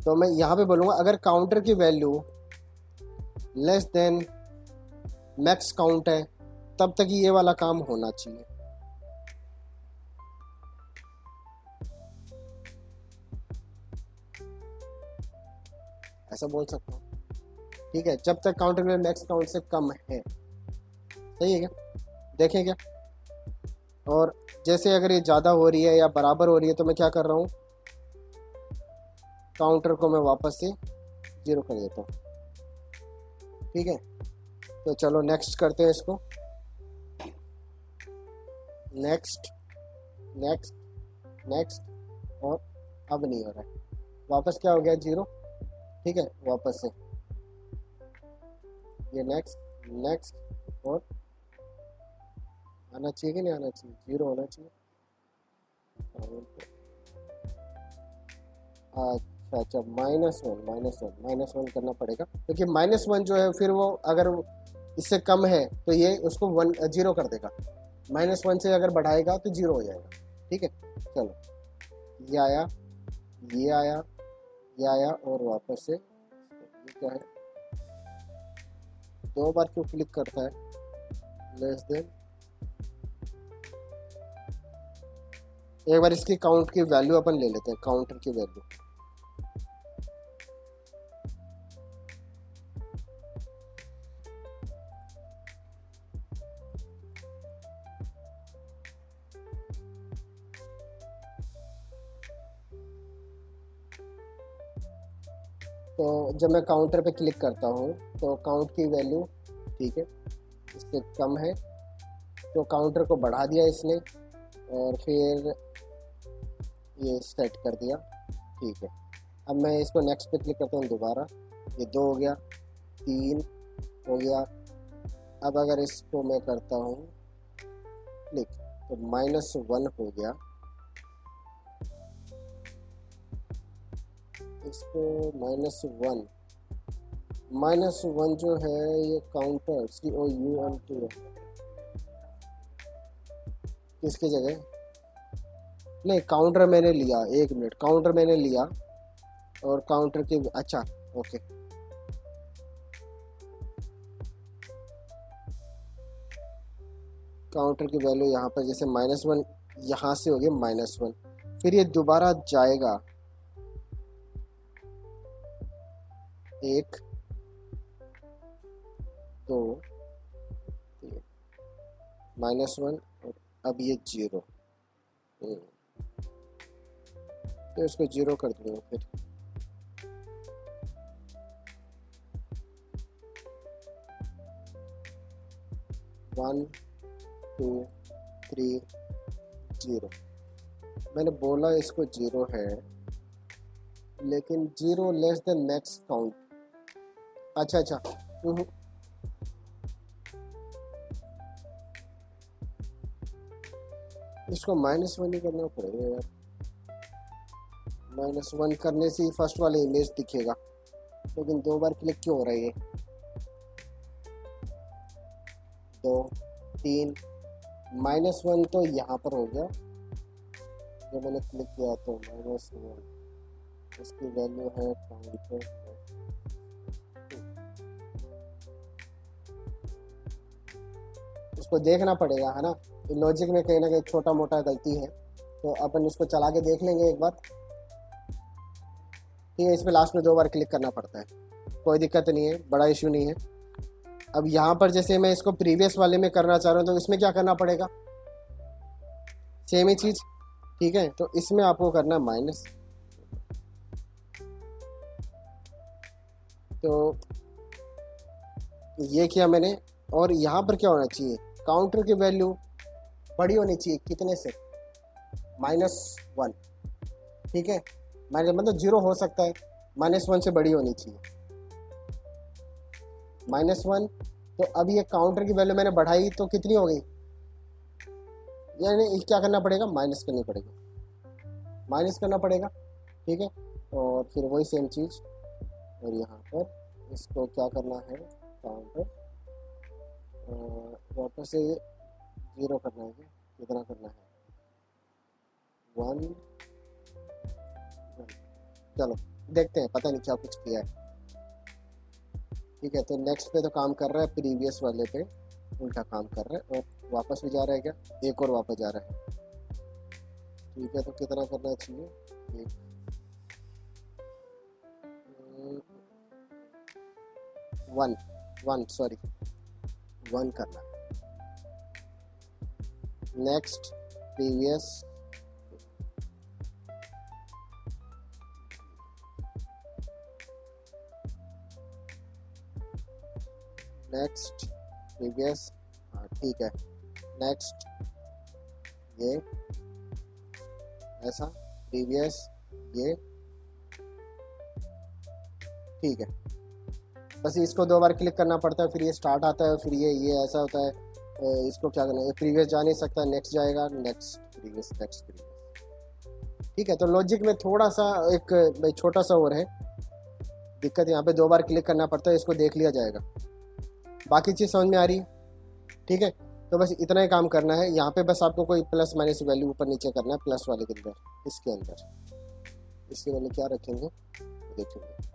तो मैं यहाँ पे बोलूँगा अगर काउंटर की value less than max count है तब तक ये वाला काम होना चाहिए। ऐसा बोल सकता हूँ। ठीक है, जब तक काउंटर में मैक्स काउंट से कम है। सही है क्या, देखें क्या। और जैसे अगर ये ज़्यादा हो रही है या बराबर हो रही है तो मैं क्या कर रहा हूँ, काउंटर को मैं वापस से 0 कर देता हूँ। ठीक है, तो चलो नेक्स्ट करते हैं इसको। नेक्स्ट, नेक्स्ट, नेक्स्ट, और अब नहीं हो रहा है, वापस क्या हो गया, 0। ठीक है, वापस से ये नेक्स्ट, नेक्स्ट, और आना चाहिए कि नहीं आना चाहिए, 0 होना चाहिए। अच्छा अच्छा, -1, -1 करना पड़ेगा, क्योंकि -1 जो है फिर वो अगर इससे कम है तो ये उसको 0 कर देगा। -1 से अगर बढ़ाएगा तो 0 हो जाएगा। ठीक है, चलो ये आया, ये आया, ये आया, और वापस से ये क्या है, 2 बार क्यों क्लिक करता है, लेस देन। एक बार इसकी काउंट की वैल्यू अपन ले लेते हैं, काउंटर की वैल्यू। तो जब मैं काउंटर पे क्लिक करता हूँ तो काउंट की वैल्यू, ठीक है, इससे कम है, तो काउंटर को बढ़ा दिया इसने, और फिर ये सेट कर दिया। ठीक है, अब मैं इसको नेक्स्ट पे क्लिक करता हूँ दोबारा, ये 2 हो गया, 3 हो गया। अब अगर इसको मैं करता हूँ क्लिक तो -1 हो गया। इसको -1, -1 जो है ये काउंटर COUNT किसकी जगह, नहीं काउंटर मैंने लिया, 1 मिनट, काउंटर मैंने लिया और काउंटर की, अच्छा ओके, काउंटर की वैल्यू यहाँ पर जैसे -1 यहाँ से हो गया -1, फिर ये दोबारा जाएगा 1 2 3 -1, और अब ये 0। तो इसको 0 कर दूंगा, फिर 1 2 3 0। मैंने बोला इसको 0 है, लेकिन 0 लेस देन मैक्स काउंट। अच्छा अच्छा, इसको -1 ही करना पड़ेगा यार। -1 करने से ही फर्स्ट वाला इमेज दिखेगा, लेकिन 2 बार क्लिक क्यों हो रहा है ये, 2 3 -1 तो यहाँ पर हो गया, जब मैंने क्लिक किया तो -1, इसकी वैल्यू है काउंटर। उसको देखना पड़ेगा, है ना। लॉजिक में कहीं ना कहीं छोटा मोटा गलती है, तो अपन इसको चला के देख लेंगे एक बार। ठीक है, इसमें लास्ट में 2 बार क्लिक करना पड़ता है, कोई दिक्कत नहीं है, बड़ा इशू नहीं है। अब यहाँ पर जैसे मैं इसको प्रीवियस वाले में करना चाह रहा हूँ, तो इसमें क्या करना पड़ेगा, सेम ही चीज़। ठीक है, तो इसमें आपको करना है माइनस। तो ये किया मैंने, और यहाँ पर क्या होना चाहिए, काउंटर की वैल्यू बड़ी होनी चाहिए, कितने से, -1। ठीक है, मतलब 0 हो सकता है, -1 से बड़ी होनी चाहिए, -1। तो अब ये काउंटर की वैल्यू मैंने बढ़ाई तो कितनी हो गई, यानी क्या करना पड़ेगा, माइनस करनी पड़ेगी, माइनस करना पड़ेगा। ठीक है, और फिर वही सेम चीज़, और यहाँ पर इसको क्या करना है, काउंटर वापस से 0 करना है, कितना करना है, 1। चलो देखते हैं, पता नहीं क्या कुछ किया है। ठीक है, तो नेक्स्ट पे तो काम कर रहा है, प्रीवियस वाले पे उल्टा काम कर रहा है, और वापस भी जा रहा है क्या, एक और वापस जा रहा है। ठीक है, तो कितना करना चाहिए, एक 1 सॉरी 1 करना है। नेक्स्ट प्रीवियस, नेक्स्ट प्रीवियस, हाँ ठीक है, नेक्स्ट ये ऐसा, प्रीवियस ये, ठीक है। बस इसको 2 बार क्लिक करना पड़ता है, फिर ये स्टार्ट आता है, फिर ये ऐसा होता है। इसको क्या करना है, प्रीवियस जा नहीं सकता, नेक्स्ट जाएगा, नेक्स्ट प्रीवियस, नेक्स्ट प्रीवियस। ठीक है, तो लॉजिक में थोड़ा सा एक भाई छोटा सा और है दिक्कत, यहाँ पे 2 बार क्लिक करना पड़ता है, इसको देख लिया जाएगा। बाकी चीज़ समझ में आ रही है। ठीक है, तो बस इतना ही काम करना है। यहाँ पे बस आपको कोई प्लस माइनस वैल्यू ऊपर नीचे करना है, प्लस वाले के अंदर, इसके अंदर, इसके वैल्यू क्या रखेंगे देखेंगे।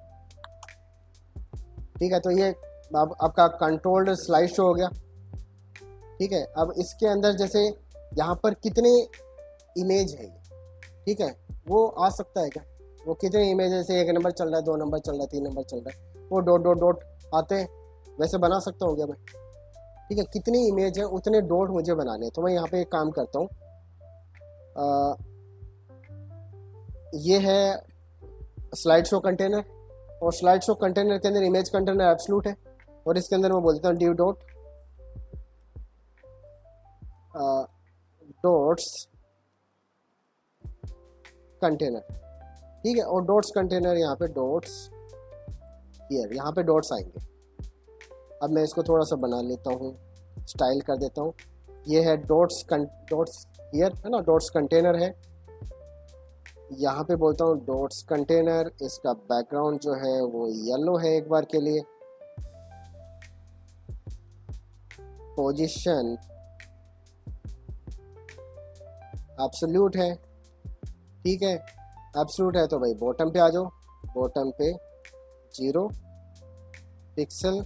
ठीक है, तो ये अब आपका कंट्रोल्ड स्लाइड शो हो गया। ठीक है, अब इसके अंदर जैसे यहाँ पर कितने इमेज है, ठीक है, वो आ सकता है क्या, वो कितने इमेज है, जैसे 1 नंबर चल रहा है, 2 नंबर चल रहा है, 3 नंबर चल रहा है, वो डॉट डॉट डॉट आते हैं, वैसे बना सकता हूँ क्या मैं। ठीक है, कितनी इमेज है उतने डॉट मुझे बनाने हैं, तो मैं यहाँ पे एक काम करता हूँ, ये है स्लाइड शो कंटेनर, और स्लाइड शो कंटेनर के अंदर इमेज कंटेनर एब्सोल्यूट है, और इसके अंदर मैं बोलता हूँ div डॉट डॉट्स कंटेनर। ठीक है, और डॉट्स कंटेनर यहाँ पे डॉट्स हियर, यहाँ पे डॉट्स आएंगे। अब मैं इसको थोड़ा सा बना लेता हूँ, स्टाइल कर देता हूँ। ये है डॉट्स हियर, है ना, डॉट्स कंटेनर है। यहाँ पे बोलता हूँ डॉट्स कंटेनर, इसका बैकग्राउंड जो है वो येलो है एक बार के लिए, पोजीशन एब्सोल्यूट है। ठीक है, एब्सोल्यूट है तो भाई बॉटम पे आ जाओ, बॉटम पे 0 पिक्सल,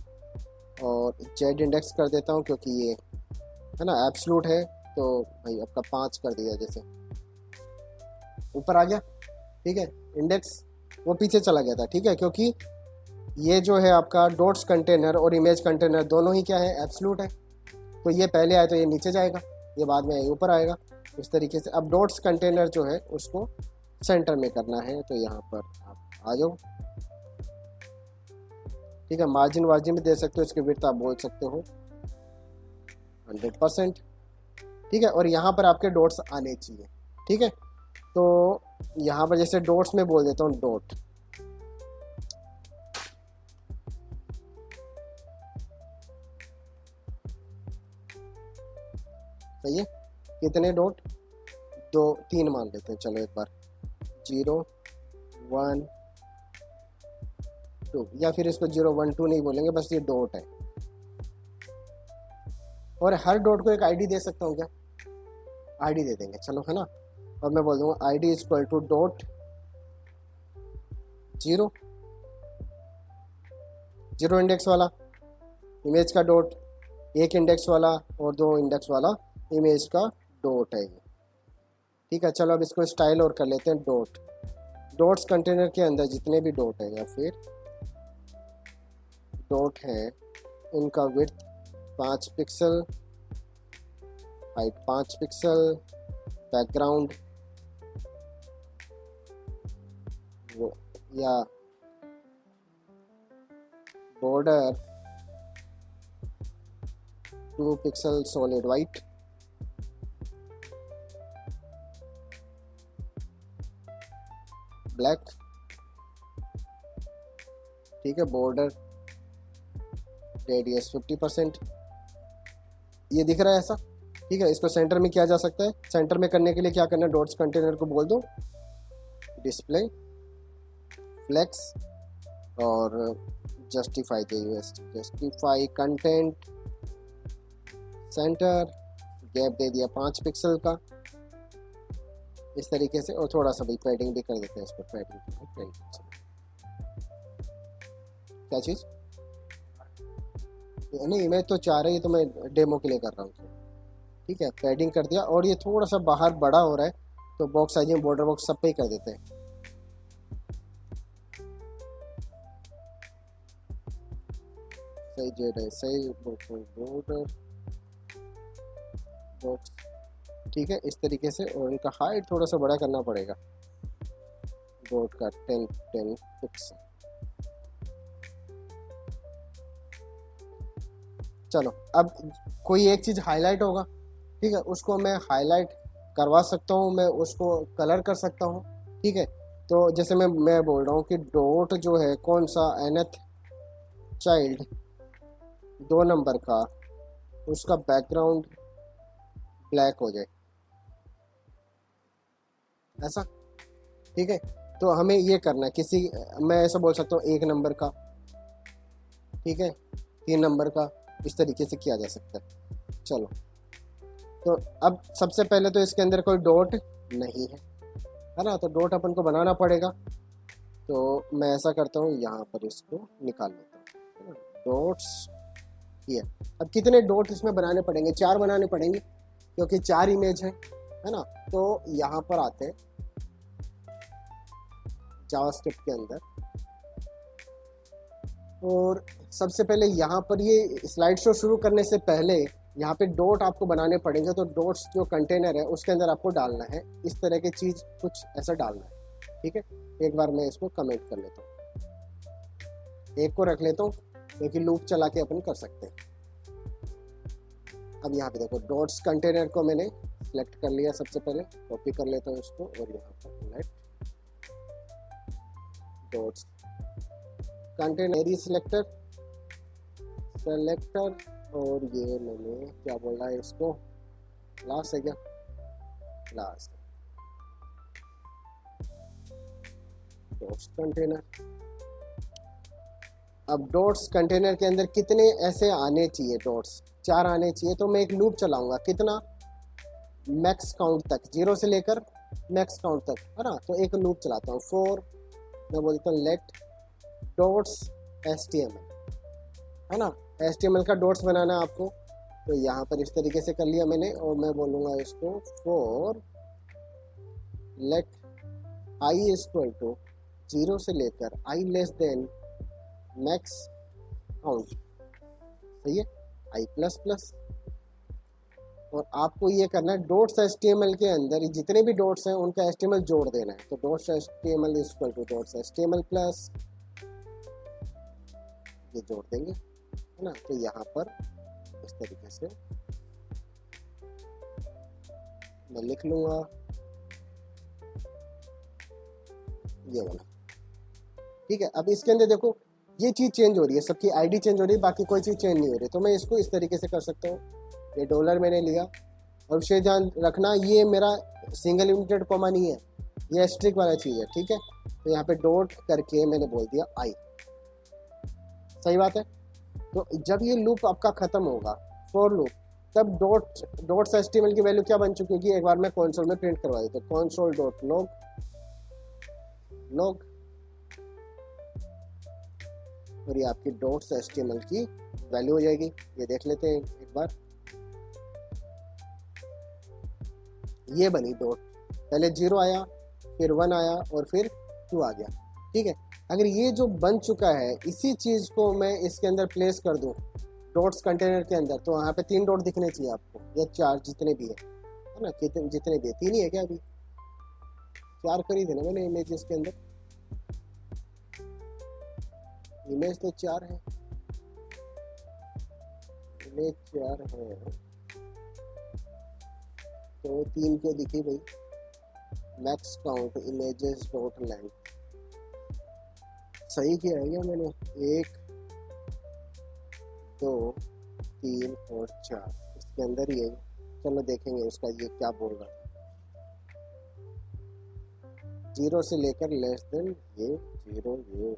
और जेड इंडेक्स कर देता हूँ क्योंकि ये है ना एब्सोल्यूट है, तो भाई आपका 5 कर दिया, जैसे ऊपर आ गया। ठीक है, इंडेक्स वो पीछे चला गया था। ठीक है, क्योंकि ये जो है आपका डॉट्स कंटेनर और इमेज कंटेनर दोनों ही क्या है, एब्सोल्यूट है, तो ये पहले आए तो ये नीचे जाएगा, ये बाद में ऊपर आएगा, इस तरीके से। अब डॉट्स कंटेनर जो है उसको सेंटर में करना है, तो यहाँ पर आप आ जाओ। ठीक है, मार्जिन वार्जिन भी दे सकते हो, इसकी विड्थ आप बोल सकते हो 100%। ठीक है, और यहाँ पर आपके डॉट्स आने चाहिए। ठीक है, तो यहाँ पर जैसे डॉट्स में बोल देता हूँ डॉट, सही है, कितने डॉट, 2 3 मान लेते हैं, चलो एक बार 0 1 2, या फिर इसको 0 1 2 नहीं बोलेंगे, बस ये डॉट है। और हर डॉट को एक आईडी दे सकता हूँ क्या, आईडी दे देंगे, चलो, है ना। और मैं बोल दूंगा ID equal to dot 0 0 index वाला, इमेज का डॉट एक इंडेक्स वाला और दो इंडेक्स वाला इमेज का डॉट है ये। ठीक है, चलो अब इसको स्टाइल और कर लेते हैं डॉट। डॉट्स कंटेनर के अंदर जितने भी डॉट है या फिर डॉट है, उनका width 5 pixel, height 5 pixel, background वो या border 2 pixel solid white, black. ठीक है, बॉर्डर रेडियस 50%, ये दिख रहा है ऐसा। ठीक है, इसको सेंटर में किया जा सकता है। सेंटर में करने के लिए क्या करना है, डॉट्स कंटेनर को बोल दो डिस्प्ले फ्लेक्स और जस्टिफाई दे यूएस, जस्टिफाई कंटेंट सेंटर, गैप दे दिया 5 पिक्सल का इस तरीके से, और थोड़ा सा भाई पैडिंग भी कर देते हैं इसको, पैडिंग क्या चीज़ नहीं, मैं तो चाह रही है तो मैं डेमो के लिए कर रहा हूँ। ठीक है, पैडिंग कर दिया, और ये थोड़ा सा बाहर बड़ा हो रहा है तो बॉक्स साइजिंग बॉर्डर बॉक्स सब पे ही कर देते हैं। सही जेड है, सही बॉर्डर बॉक्स। ठीक है, इस तरीके से, और इनका हाइट थोड़ा सा बड़ा करना पड़ेगा, बोर्ड का 10 पिक्सल। चलो अब कोई एक चीज़ हाईलाइट होगा, ठीक है, उसको मैं हाईलाइट करवा सकता हूँ, मैं उसको कलर कर सकता हूँ। ठीक है, तो जैसे मैं बोल रहा हूँ कि डॉट जो है कौन सा nth चाइल्ड 2 नंबर का, उसका बैकग्राउंड ब्लैक हो जाए ऐसा। ठीक है, तो हमें ये करना है किसी, मैं ऐसा बोल सकता हूँ 1 नंबर का, ठीक है, 3 नंबर का, इस तरीके से किया जा सकता है। चलो, तो अब सबसे पहले तो इसके अंदर कोई डॉट नहीं है ना, तो डॉट अपन को बनाना पड़ेगा। तो मैं ऐसा करता हूँ, यहाँ पर इसको निकाल लेता हूँ, डॉट्स ये। अब कितने डॉट इसमें बनाने पड़ेंगे, 4 बनाने पड़ेंगे क्योंकि 4 इमेज है ना। तो यहाँ पर आते हैं जावास्क्रिप्ट के अंदर, और सबसे पहले यहाँ पर ये स्लाइड शो शुरू करने से पहले यहाँ पे डॉट आपको बनाने पड़ेंगे। तो डॉट्स जो कंटेनर है उसके अंदर आपको डालना है इस तरह की चीज़, कुछ ऐसा डालना है। ठीक है, एक बार मैं इसको कमेंट कर लेता हूँ, एक को रख लेता हूँ क्योंकि लूप चला के अपन कर सकते हैं। अब यहाँ पे देखो, डॉट्स कंटेनर को मैंने सेलेक्ट कर लिया। सबसे पहले कॉपी कर लेता हूँ इसको, और यहाँ पर let dots container selector selector, और ये मैंने क्या बोला है इसको, क्लास है क्या, क्लास डॉट्स कंटेनर। अब डॉट्स कंटेनर के अंदर कितने ऐसे आने चाहिए, डॉट्स 4 आने चाहिए। तो मैं एक लूप चलाऊंगा, कितना, मैक्स काउंट तक, 0 से लेकर मैक्स काउंट तक, है ना। तो एक लूप चलाता हूँ, 4, मैं बोलता हूँ लेट डॉट्स HTML, है ना। HTML का डॉट्स बनाना है आपको, तो यहाँ पर इस तरीके से कर लिया मैंने, और मैं बोलूँगा इसको for let i equal to 0 से लेकर i less than max count, सही है, i प्लस प्लस। और आपको ये करना है डॉट्स HTML के अंदर जितने भी डॉट्स हैं उनका HTML जोड़ देना है। तो dots HTML equal to dots HTML plus, ये जोड़ देंगे, है ना। तो यहाँ पर इस तरीके से मैं लिख लूँगा ये वाला। ठीक है, अब इसके अंदर देखो ये चीज़ चेंज हो रही है, सबकी आईडी चेंज हो रही है, बाकी कोई चीज़ चेंज नहीं हो रही। तो मैं इसको इस तरीके से कर सकता हूँ, ये डॉलर मैंने लिया, और विशेष ध्यान रखना ये मेरा सिंगल यूनिटेड कॉमा नहीं है, ये एस्ट्रिक वाला चीज़ है। ठीक है, तो यहाँ पे डॉट करके मैंने बोल दिया आई, सही बात है। तो जब ये लूप आपका ख़त्म होगा, फॉर लूप, तब डॉट्स HTML की वैल्यू क्या बन चुकी होगी, एक बार मैं कंसोल में प्रिंट करवा देता हूँ, कंसोल डॉट लॉग, और ये आपकी डॉट्स HTML की वैल्यू हो जाएगी। ये देख लेते हैं एक बार, ये बनी डॉट, पहले 0 आया, फिर 1 आया और फिर 2 आ गया। ठीक है, अगर ये जो बन चुका है इसी चीज़ को मैं इसके अंदर प्लेस कर दूं डॉट्स कंटेनर के अंदर, तो वहाँ पे 3 डॉट दिखने चाहिए आपको, या 4 जितने भी है ना, जितने भी है। 3 ही है क्या, अभी 4 कर ही थे ना मैंने इमेजेस के अंदर, इमेज तो 4 है, इमेज 4 है, तो 3 क्यों दिखी भाई। Max count images dot length, सही किया है क्या मैंने, 1 2 3 और 4 इसके अंदर ही है। चलो देखेंगे इसका ये क्या बोल रहा है। 0 से लेकर लेस देन ये 0 ये,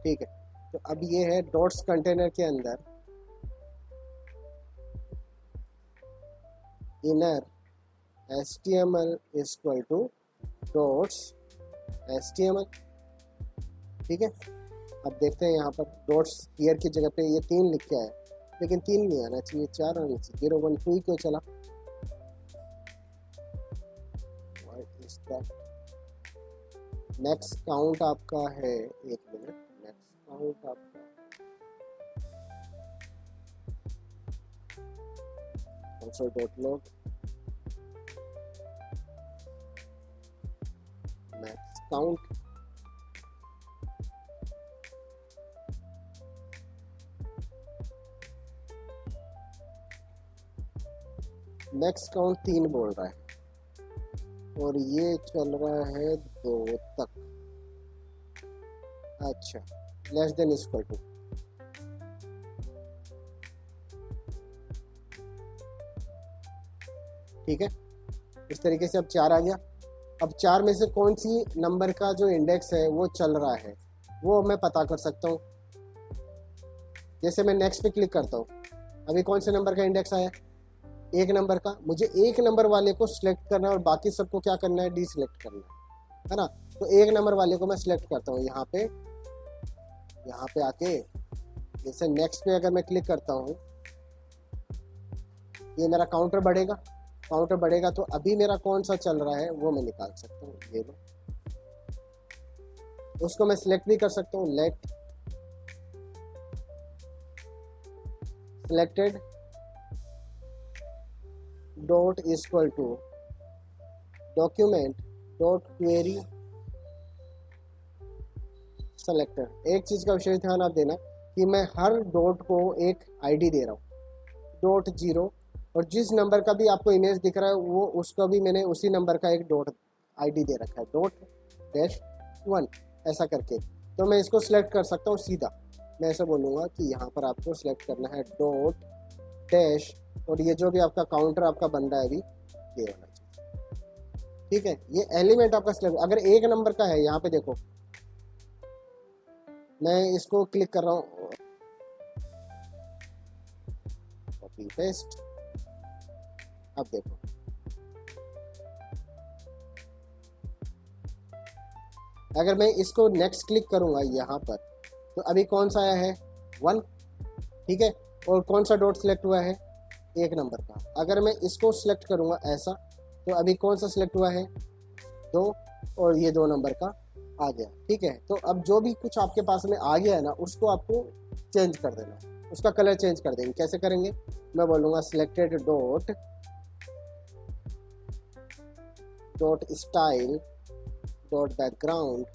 ठीक है। तो अब ये है डॉट्स कंटेनर के अंदर inner HTML equal to dots HTML। ठीक है, अब देखते हैं यहाँ पर डॉट्स हियर की जगह पे ये 3 लिख के आया, लेकिन 3 नहीं आना चाहिए, 4 आना चाहिए। 0 1 2 क्यों चला, मैक्स काउंट आपका है, एक मिनट, मैक्स काउंट आपका console dot log max count, max count 3 बोल रहा है और ये चल रहा है 2 तक। अच्छा, लेस देन इक्वल टू, ठीक है, इस तरीके से अब 4 आ गया। अब 4 में से कौन सी नंबर का जो इंडेक्स है वो चल रहा है वो मैं पता कर सकता हूँ। जैसे मैं नेक्स्ट पे क्लिक करता हूँ, अभी कौन से नंबर का इंडेक्स आया, 1 नंबर का। मुझे 1 नंबर वाले को सिलेक्ट करना है और बाकी सबको क्या करना है, डी सिलेक्ट करना है ना। तो 1 नंबर वाले को मैं सिलेक्ट करता हूँ यहाँ पे आके, जैसे नेक्स्ट पे अगर मैं क्लिक करता हूँ ये मेरा काउंटर बढ़ेगा, तो अभी मेरा कौन सा चल रहा है वो मैं निकाल सकता हूँ। ये लो, उसको मैं सिलेक्ट भी कर सकता हूँ, let selected dot equal to document dot query selector. एक चीज का विशेष ध्यान आप देना कि मैं हर डॉट को एक आईडी दे रहा हूँ, डॉट 0, और जिस नंबर का भी आपको इमेज दिख रहा है वो उसका भी मैंने उसी नंबर का एक डॉट आईडी दे रखा है, .-1 ऐसा करके। तो मैं इसको सिलेक्ट कर सकता हूँ सीधा, मैं ऐसा बोलूँगा कि यहाँ पर आपको सिलेक्ट करना है डॉट डैश, और ये जो भी आपका काउंटर आपका बन रहा है अभी ये वाला चीज, ठीक है। ये एलिमेंट आपका सिलेक्ट, अगर 1 नंबर का है, यहाँ पे देखो मैं इसको क्लिक कर रहा हूँ, कॉपी पेस्ट, अब देखो अगर मैं इसको नेक्स्ट क्लिक करूंगा यहाँ पर, तो अभी कौन सा आया है, 1, ठीक है। और कौन सा डॉट सिलेक्ट हुआ है, 1 नंबर का। अगर मैं इसको सिलेक्ट करूंगा ऐसा, तो अभी कौन सा सिलेक्ट हुआ है, 2, और ये 2 नंबर का आ गया, ठीक है। तो अब जो भी कुछ आपके पास में आ गया है ना, उसको आपको चेंज कर देना, उसका कलर चेंज कर देंगे। कैसे करेंगे, मैं बोलूँगा selected dot style dot background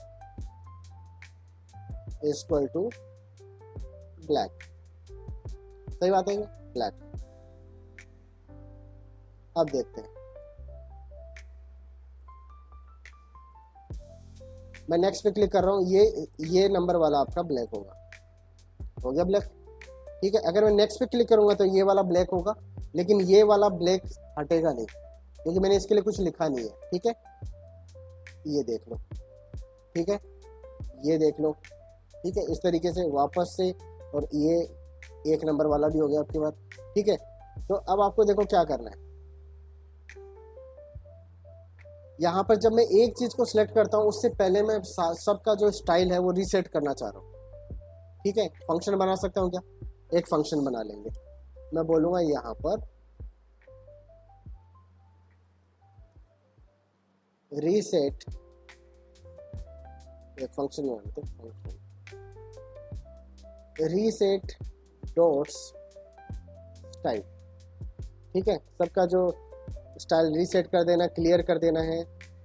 equal to black, सही बात है, ब्लैक। अब देखते हैं, मैं नेक्स्ट पे क्लिक कर रहा हूँ, ये नंबर वाला आपका ब्लैक होगा, हो गया ब्लैक, ठीक है। अगर मैं नेक्स्ट पे क्लिक करूंगा तो ये वाला ब्लैक होगा, लेकिन ये वाला ब्लैक हटेगा नहीं क्योंकि मैंने इसके लिए कुछ लिखा नहीं है, ठीक है। ये देख लो, ठीक है, ये देख लो, ठीक है। इस तरीके से वापस से, और ये 1 नंबर वाला भी हो गया आपके पास, ठीक है। तो अब आपको देखो क्या करना है, यहाँ पर जब मैं एक चीज को सिलेक्ट करता हूँ उससे पहले मैं सबका जो स्टाइल है वो रीसेट करना चाह रहा हूँ, ठीक है। फंक्शन बना सकता हूँ क्या, एक फंक्शन बना लेंगे। मैं बोलूँगा यहाँ पर रीसेट, एक फंक्शन बनाते हैं, फंक्शन रीसेट डॉट्स स्टाइल। ठीक है, सबका जो स्टाइल रीसेट कर देना, क्लियर कर देना है,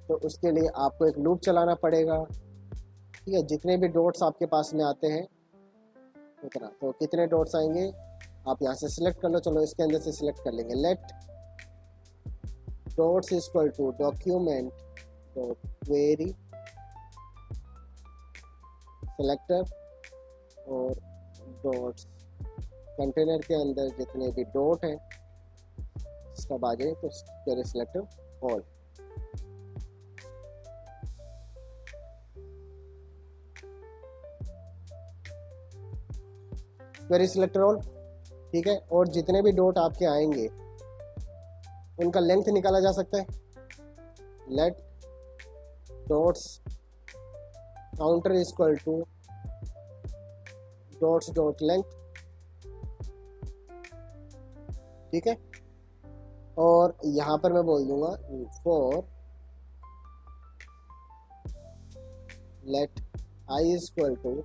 तो उसके लिए आपको एक लूप चलाना पड़ेगा। ठीक है, जितने भी डॉट्स आपके पास में आते हैं उतना, तो कितने डॉट्स आएंगे आप यहाँ से सिलेक्ट कर लो। चलो इसके अंदर से सिलेक्ट कर लेंगे। Let dots equal to document dot query selector और डॉट्स कंटेनर के अंदर जितने भी डॉट हैं सब आ जाए तो query selector all. Query selector all. ठीक है, और जितने भी डॉट आपके आएंगे उनका लेंथ निकाला जा सकता है। Let dots counter equal to dots dot length. ठीक है, और यहाँ पर मैं बोल दूंगा for let I equal to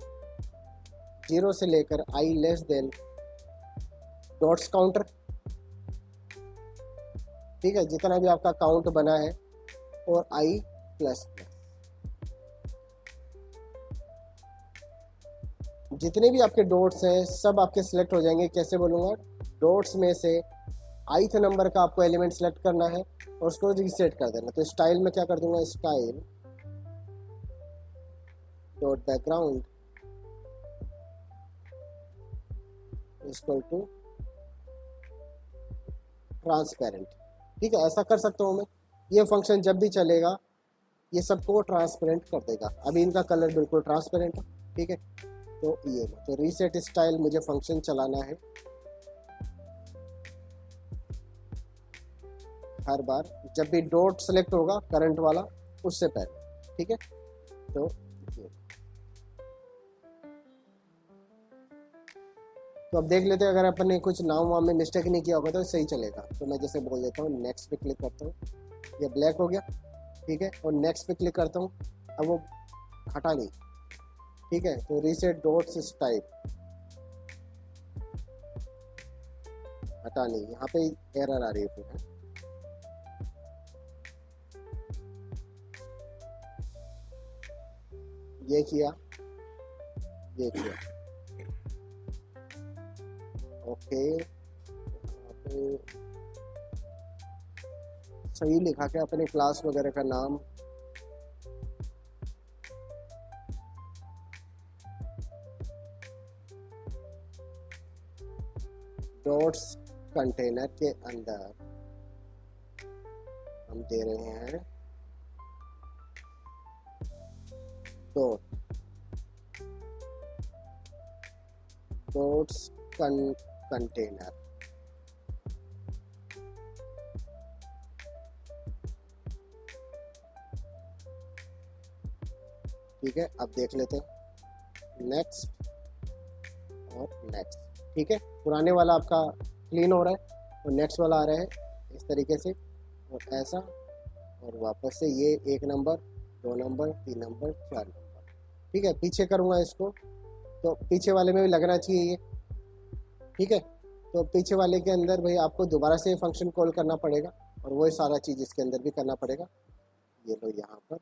0 से लेकर I less than dots counter. ठीक है, जितना भी आपका काउंट बना है और आई प्लस प्लस, जितने भी आपके डॉट्स हैं सब आपके सिलेक्ट हो जाएंगे। कैसे बोलूँगा, डॉट्स में से आईथ नंबर का आपको एलिमेंट सेलेक्ट करना है और उसको रीसेट कर देना। तो स्टाइल में क्या कर दूंगा, style dot background equal to transparent. ठीक है, ऐसा कर सकता हूँ मैं। ये फंक्शन जब भी चलेगा ये सबको ट्रांसपेरेंट कर देगा। अभी इनका कलर बिल्कुल ट्रांसपेरेंट है। ठीक है, तो ये तो रीसेट स्टाइल मुझे फंक्शन चलाना है हर बार जब भी डॉट सेलेक्ट होगा करंट वाला उससे पहले। ठीक है, तो अब देख लेते हैं, अगर अपन ने कुछ नाम वाम में मिस्टेक नहीं किया होगा तो सही चलेगा। तो मैं जैसे बोल देता हूँ, नेक्स्ट पे क्लिक करता हूँ, ये ब्लैक हो गया। ठीक है, और नेक्स्ट पे क्लिक करता हूँ, अब वो हटा नहीं। ठीक है, तो रीसेट डॉट्स टाइप हटा नहीं, यहाँ पे एरर आ रही है फिर। ये किया, ये किया, ओके। सही लिखा के अपने क्लास वगैरह का नाम, डॉट्स कंटेनर के अंदर हम दे रहे हैं डॉट्स कंटेनर। ठीक है, अब देख लेते हैं नेक्स्ट और नेक्स्ट। ठीक है, पुराने वाला आपका क्लीन हो रहा है और नेक्स्ट वाला आ रहा है इस तरीके से और ऐसा, और वापस से ये 1 नंबर 2 नंबर 3 नंबर 4 नंबर। ठीक है, पीछे करूँगा इसको तो पीछे वाले में भी लगना चाहिए ये। ठीक है, तो पीछे वाले के अंदर भाई आपको दोबारा से फंक्शन कॉल करना पड़ेगा और वही सारा चीज़ इसके अंदर भी करना पड़ेगा। ये लो यहाँ पर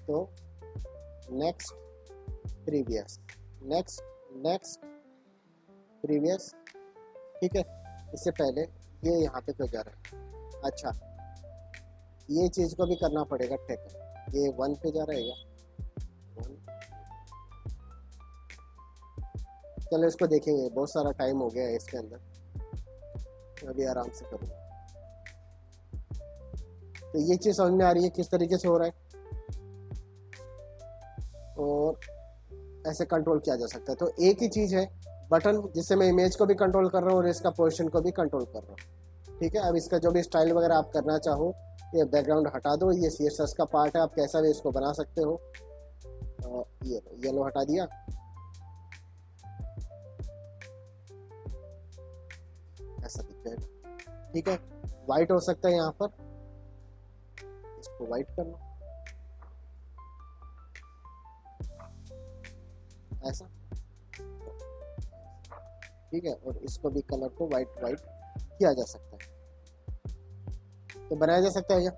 तो next previous, next next previous. ठीक है, इससे पहले ये यहाँ पे क्यों जा रहा है, अच्छा ये चीज़ को भी करना पड़ेगा। ठीक है, ये 1 पे जा रहेगा 1। चलो इसको देखेंगे, बहुत सारा टाइम हो गया है इसके अंदर, अभी आराम से करूँगा। तो ये चीज़ समझ में आ रही है किस तरीके से हो रहा है और ऐसे कंट्रोल किया जा सकता है। तो एक ही चीज़ है बटन जिससे मैं इमेज को भी कंट्रोल कर रहा हूँ और इसका पोजीशन को भी कंट्रोल कर रहा हूँ। ठीक है, अब इसका जो भी स्टाइल वगैरह आप करना चाहो, ये बैकग्राउंड हटा दो, ये CSS का पार्ट है, आप कैसा भी इसको बना सकते हो। ये येलो हटा दिया, ऐसा दिख जाएगा। ठीक है, वाइट हो सकता है यहाँ पर, इसको वाइट कर लो ऐसा। ठीक है, और इसको भी कलर को वाइट वाइट किया जा सकता है, तो बनाया जा सकता है क्या।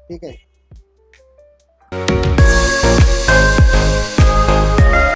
ठीक है,